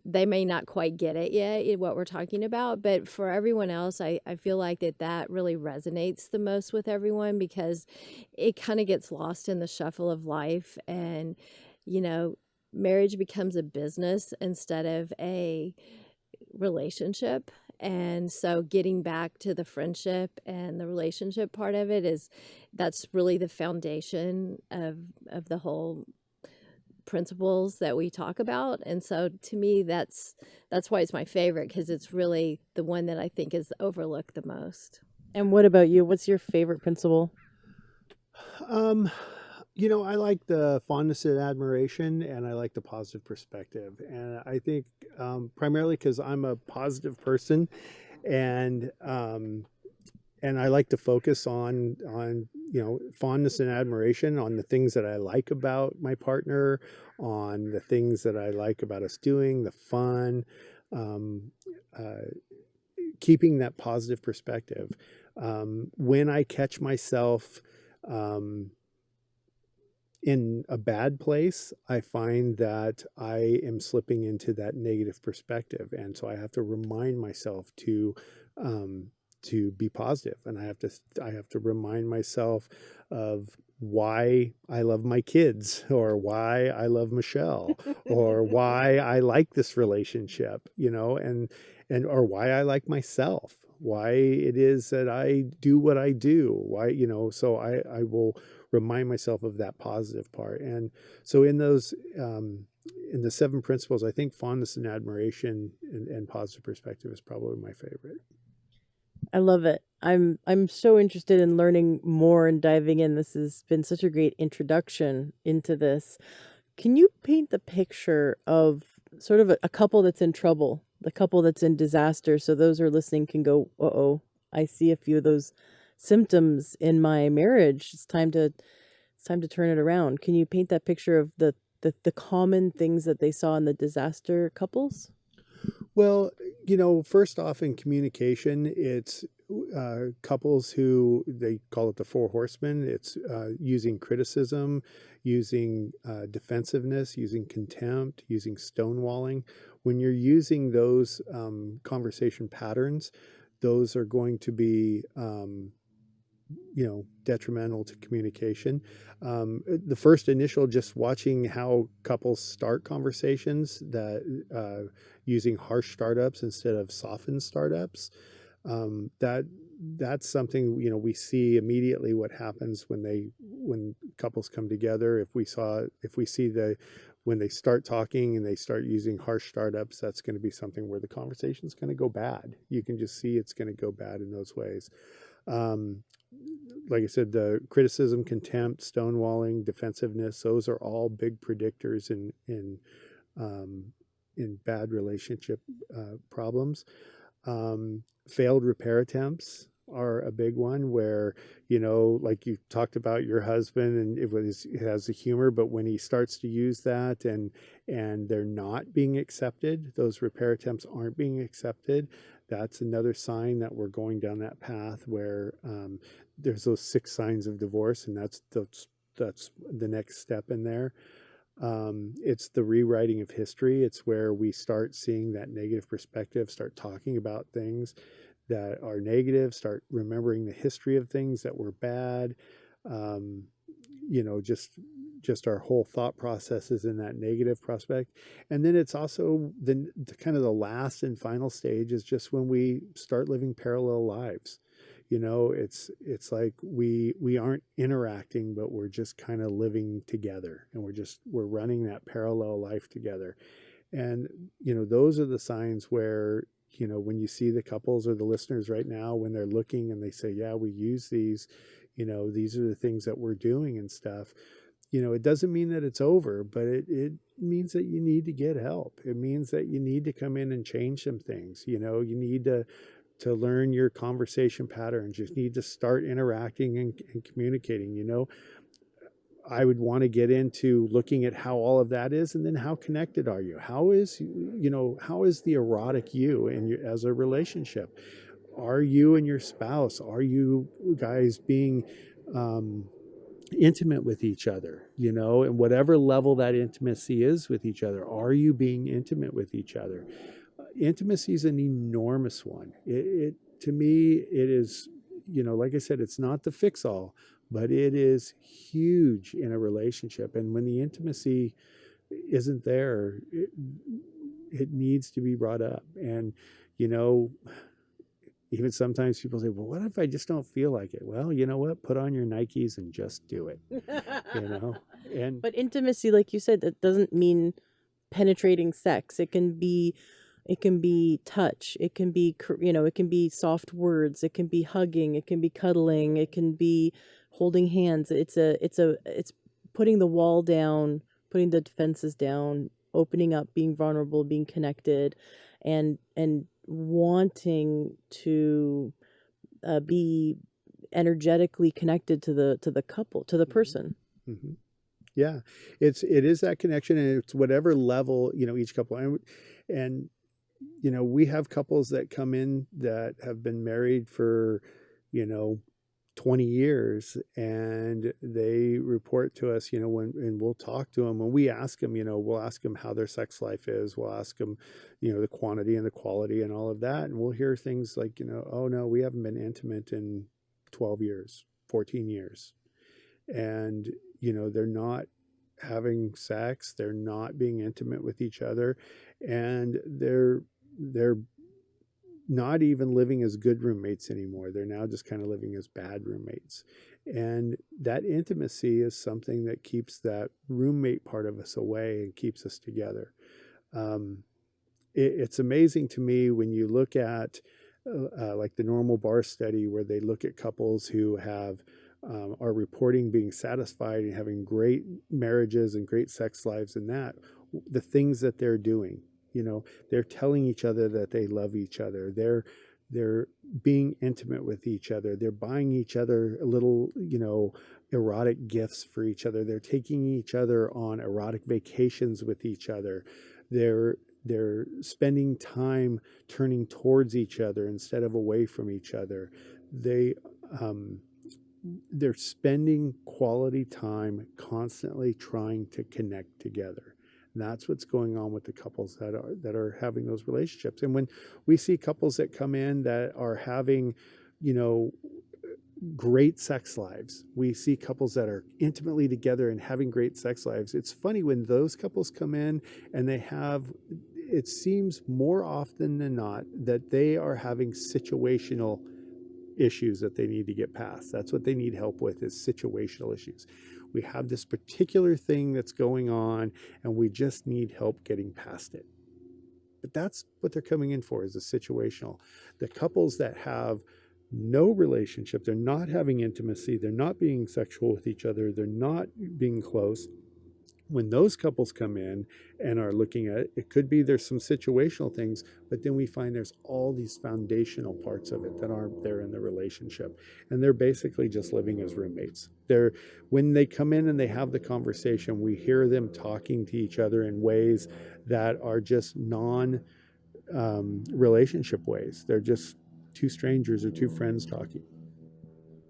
They may not quite get it yet, what we're talking about, but for everyone else, I feel like that really resonates the most with everyone, because it kind of gets lost in the shuffle of life, and marriage becomes a business instead of a relationship. And so getting back to the friendship and the relationship part of it that's really the foundation of the whole principles that we talk about. And so to me, that's why it's my favorite, because it's really the one that I think is overlooked the most. And what about you? What's your favorite principle? I like the fondness and admiration, and I like the positive perspective. And I think primarily because I'm a positive person, and I like to focus on fondness and admiration on the things that I like about my partner, on the things that I like about us doing, the fun, keeping that positive perspective. When I catch myself in a bad place, I find that I am slipping into that negative perspective. And so I have to remind myself to be positive. And I have to remind myself of why I love my kids, or why I love Michelle, or why I like this relationship, or why I like myself. why it is that I do what I do, why, so I will remind myself of that positive part. And so in the seven principles, I think fondness and admiration and positive perspective is probably my favorite. I love it. I'm so interested in learning more and diving in. This has been such a great introduction into this. Can you paint the picture of sort of a couple that's in trouble, the couple that's in disaster, so those who are listening can go, "Uh-oh, I see a few of those symptoms in my marriage. It's time to turn it around." Can you paint that picture of the common things that they saw in the disaster couples? Well, first off, in communication, it's couples who they call it the four horsemen. It's using criticism, using defensiveness, using contempt, using stonewalling. When you're using those conversation patterns, those are going to be detrimental to communication. The first initial, just watching how couples start conversations, that using harsh startups instead of softened startups, that's something we see immediately what happens when couples come together. If we see when they start talking and they start using harsh startups, that's going to be something where the conversation is going to go bad. You can just see it's going to go bad in those ways. Like I said, the criticism, contempt, stonewalling, defensiveness, those are all big predictors in bad relationship problems. Failed repair attempts are a big one, where like you talked about your husband, and it has a humor, but when he starts to use that and they're not being accepted, those repair attempts aren't being accepted, that's another sign that we're going down that path where there's those 6 signs of divorce, and that's the next step in there. It's the rewriting of history. It's where we start seeing that negative perspective, start talking about things that are negative, start remembering the history of things that were bad. Just our whole thought process is in that negative prospect. And then it's also the kind of the last and final stage is just when we start living parallel lives. It's like we aren't interacting, but we're just kind of living together, and we're running that parallel life together. And those are the signs where when you see the couples or the listeners right now, when they're looking and they say, yeah, we use these, these are the things that we're doing and stuff. It doesn't mean that it's over, but it means that you need to get help. It means that you need to come in and change some things. You need to learn your conversation patterns. You need to start interacting and communicating. I would want to get into looking at how all of that is, and then how connected are you? How is the erotic you as a relationship? Are you and your spouse, are you guys being intimate with each other, and whatever level that intimacy is with each other, are you being intimate with each other? Intimacy is an enormous one. To me, it is, like I said, it's not the fix all, but it is huge in a relationship. And when the intimacy isn't there, it needs to be brought up. And, even sometimes people say, well, what if I just don't feel like it? Well, you know what? Put on your Nikes and just do it, And But intimacy, like you said, that doesn't mean penetrating sex. It can be touch. It can be, it can be soft words. It can be hugging. It can be cuddling. It can be holding hands. It's putting the wall down, putting the defenses down, opening up, being vulnerable, being connected, and wanting to be energetically connected to the couple, to the person. mm-hmm. Yeah, it is that connection, and it's whatever level each couple, and we have couples that come in that have been married for 20 years, and they report to us, and we'll talk to them, and we ask them, we'll ask them how their sex life is, we'll ask them the quantity and the quality and all of that, and we'll hear things like, oh no, we haven't been intimate in 12 years, 14 years. And they're not having sex, they're not being intimate with each other, and they're not even living as good roommates anymore. They're now just kind of living as bad roommates. And that intimacy is something that keeps that roommate part of us away and keeps us together. Um, it's amazing to me when you look at like the normal bar study where they look at couples who have are reporting being satisfied and having great marriages and great sex lives, and that the things that they're doing, you know, they're telling each other that they love each other, they're being intimate with each other, they're buying each other a little, you know, erotic gifts for each other, they're taking each other on erotic vacations with each other, they're spending time turning towards each other instead of away from each other. They they're spending quality time constantly trying to connect together. And that's what's going on with the couples that are having those relationships. And when we see couples that come in that are having, you know, great sex lives, we see couples that are intimately together and having great sex lives. It's funny when those couples come in and they have, it seems more often than not that they are having situational issues that they need to get past. That's what they need help with, is situational issues. We have this particular thing that's going on and we just need help getting past it. But that's what they're coming in for, is a situational. The couples that have no relationship, they're not having intimacy, they're not being sexual with each other, they're not being close. When those couples come in and are looking at it, it could be there's some situational things, but then we find there's all these foundational parts of it that aren't there in the relationship. And they're basically just living as roommates. When they come in and they have the conversation, we hear them talking to each other in ways that are just relationship ways. They're just two strangers or two friends talking.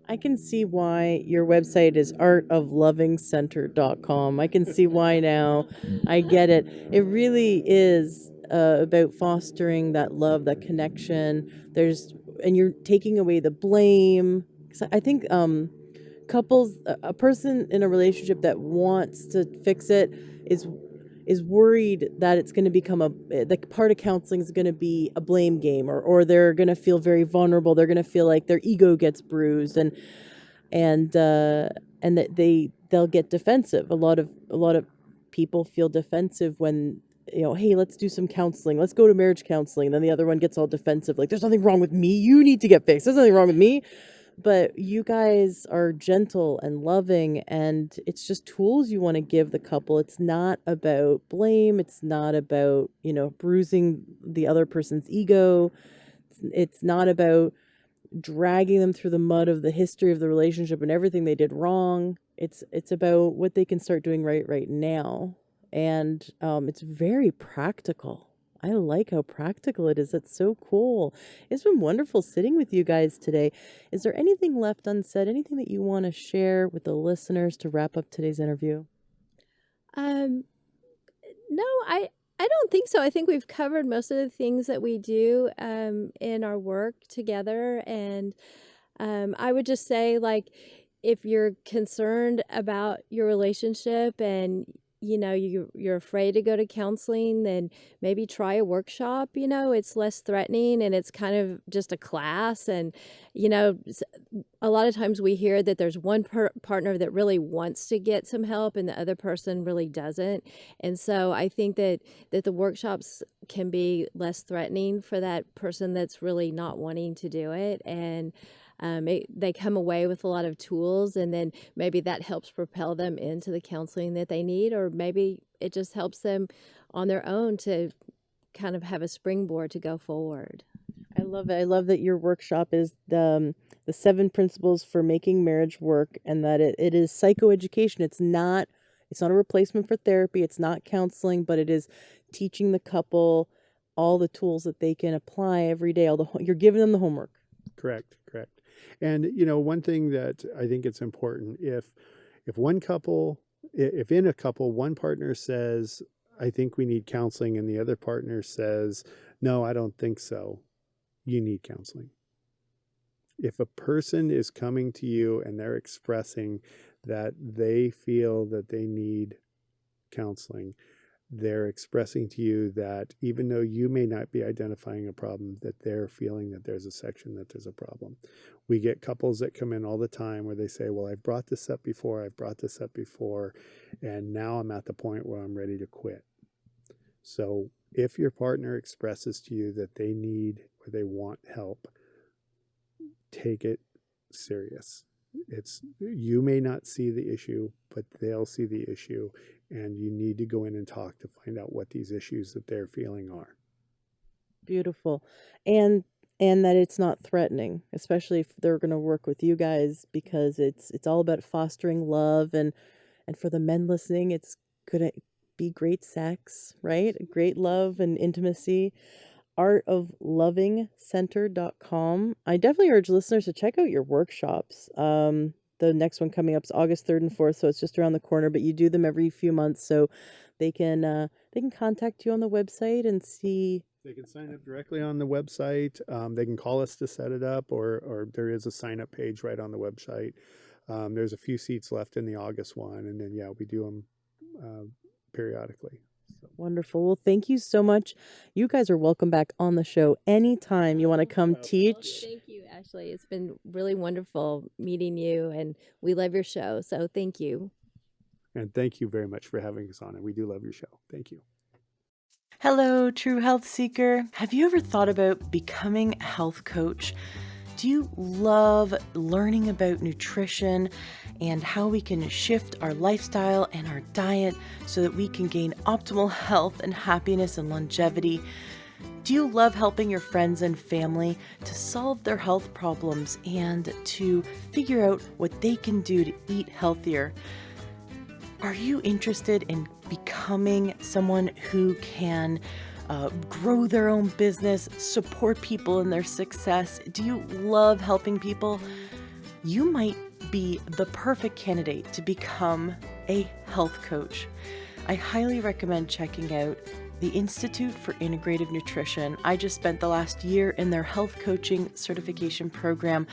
I can see why your website is artoflovingcenter.com. I can see why now. I get it. It really is about fostering that love, that connection. And you're taking away the blame. 'Cause I think couples, a person in a relationship that wants to fix it is worried that it's going to become like part of counseling is going to be a blame game, or they're going to feel very vulnerable. They're going to feel like their ego gets bruised, and that they'll get defensive. A lot of people feel defensive when, you know, hey, let's do some counseling, let's go to marriage counseling, and then the other one gets all defensive, like, there's nothing wrong with me, you need to get fixed, there's nothing wrong with me. But you guys are gentle and loving, and it's just tools you want to give the couple. It's not about blame. It's not about, you know, bruising the other person's ego. It's not about dragging them through the mud of the history of the relationship and everything they did wrong. It's about what they can start doing right now. And it's very practical. I like how practical it is. That's so cool. It's been wonderful sitting with you guys today. Is there anything left unsaid? Anything that you want to share with the listeners to wrap up today's interview? No, I don't think so. I think we've covered most of the things that we do in our work together. And I would just say, like, if you're concerned about your relationship and you know you're afraid to go to counseling, then maybe try a workshop. You know, it's less threatening and it's kind of just a class. And you know, a lot of times we hear that there's one partner that really wants to get some help and the other person really doesn't. And so I think that the workshops can be less threatening for that person that's really not wanting to do it. And they come away with a lot of tools, and then maybe that helps propel them into the counseling that they need, or maybe it just helps them on their own to kind of have a springboard to go forward. I love it. I love that your workshop is the 7 principles for making marriage work, and that it is psychoeducation. It's not a replacement for therapy. It's not counseling, but it is teaching the couple all the tools that they can apply every day. You're giving them the homework. Correct. And you know, one thing that I think it's important, if in a couple, one partner says, I think we need counseling, and the other partner says, no, I don't think so, you need counseling. If a person is coming to you and they're expressing that they feel that they need counseling, they're expressing to you that even though you may not be identifying a problem, that they're feeling that there's a section that there's a problem. We get couples that come in all the time where they say, well, I've brought this up before, and now I'm at the point where I'm ready to quit. So if your partner expresses to you that they need or they want help, take it serious. You may not see the issue, but they'll see the issue, and you need to go in and talk to find out what these issues that they're feeling are. Beautiful. And that it's not threatening, especially if they're going to work with you guys, because it's all about fostering love, and for the men listening, it's going to be great sex, right? Great love and intimacy. artoflovingcenter.com. I definitely urge listeners to check out your workshops. The next one coming up is August 3rd and 4th, so it's just around the corner, but you do them every few months, so they can contact you on the website and see. They can sign up directly on the website. They can call us to set it up, or there is a sign up page right on the website. There's a few seats left in the August one, and then we do them periodically. So. Wonderful. Well, thank you so much. You guys are welcome back on the show anytime you want to come teach. Thank you, Ashley. It's been really wonderful meeting you, and we love your show. So thank you. And thank you very much for having us on. And we do love your show. Thank you. Hello, true health seeker. Have you ever thought about becoming a health coach? Do you love learning about nutrition and how we can shift our lifestyle and our diet so that we can gain optimal health and happiness and longevity? Do you love helping your friends and family to solve their health problems and to figure out what they can do to eat healthier? Are you interested in becoming someone who can grow their own business, support people in their success? Do you love helping people? You might be the perfect candidate to become a health coach. I highly recommend checking out the Institute for Integrative Nutrition. I just spent the last year in their health coaching certification program,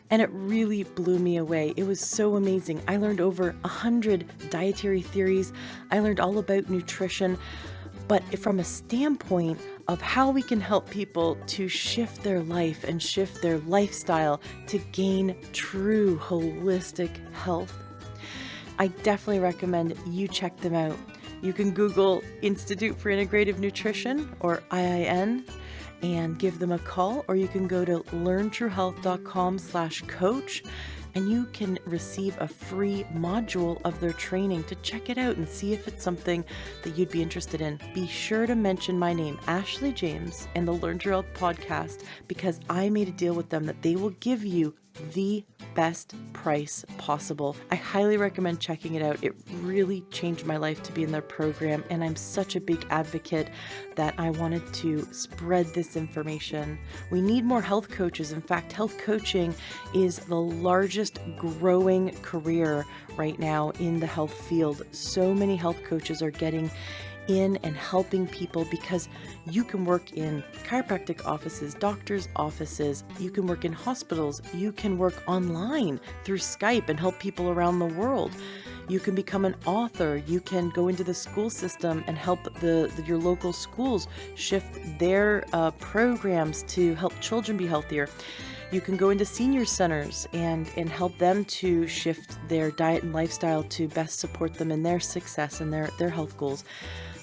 and it really blew me away. It was so amazing. I learned over 100 dietary theories. I learned all about nutrition, but from a standpoint of how we can help people to shift their life and shift their lifestyle to gain true holistic health. I definitely recommend you check them out. You can Google Institute for Integrative Nutrition, or IIN, and give them a call, or you can go to learntruehealth.com/coach, and you can receive a free module of their training to check it out and see if it's something that you'd be interested in. Be sure to mention my name, Ashley James, and the Learn True Health podcast, because I made a deal with them that they will give you the best price possible. I highly recommend checking it out. It really changed my life to be in their program, and I'm such a big advocate that I wanted to spread this information. We need more health coaches. In fact, health coaching is the largest growing career right now in the health field. So many health coaches are getting in and helping people, because you can work in chiropractic offices, doctors' offices, you can work in hospitals, you can work online through Skype and help people around the world. You can become an author, you can go into the school system and help your local schools shift their programs to help children be healthier. You can go into senior centers and help them to shift their diet and lifestyle to best support them in their success and their health goals.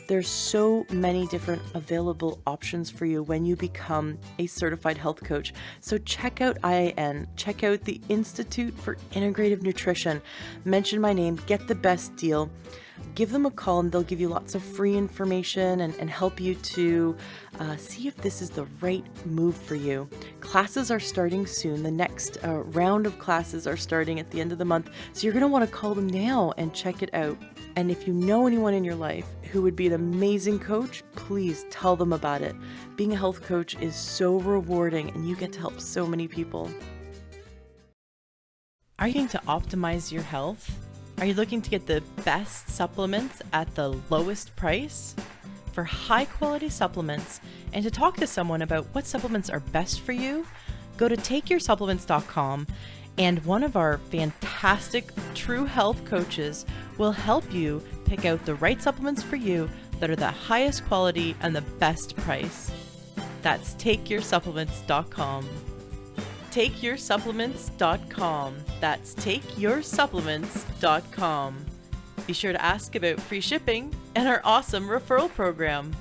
There's so many different available options for you when you become a certified health coach. So check out IIN, check out the Institute for Integrative Nutrition, mention my name, get the best deal, give them a call, and they'll give you lots of free information and help you to see if this is the right move for you. Classes are starting soon. The next round of classes are starting at the end of the month. So you're going to want to call them now and check it out. And if you know anyone in your life who would be an amazing coach, please tell them about it. Being a health coach is so rewarding, and you get to help so many people. Are you looking to optimize your health? Are you looking to get the best supplements at the lowest price? For high quality supplements and to talk to someone about what supplements are best for you, go to takeyoursupplements.com, and one of our fantastic true health coaches will help you pick out the right supplements for you, that are the highest quality and the best price. That's takeyoursupplements.com. Takeyoursupplements.com. That's takeyoursupplements.com. Be sure to ask about free shipping and our awesome referral program.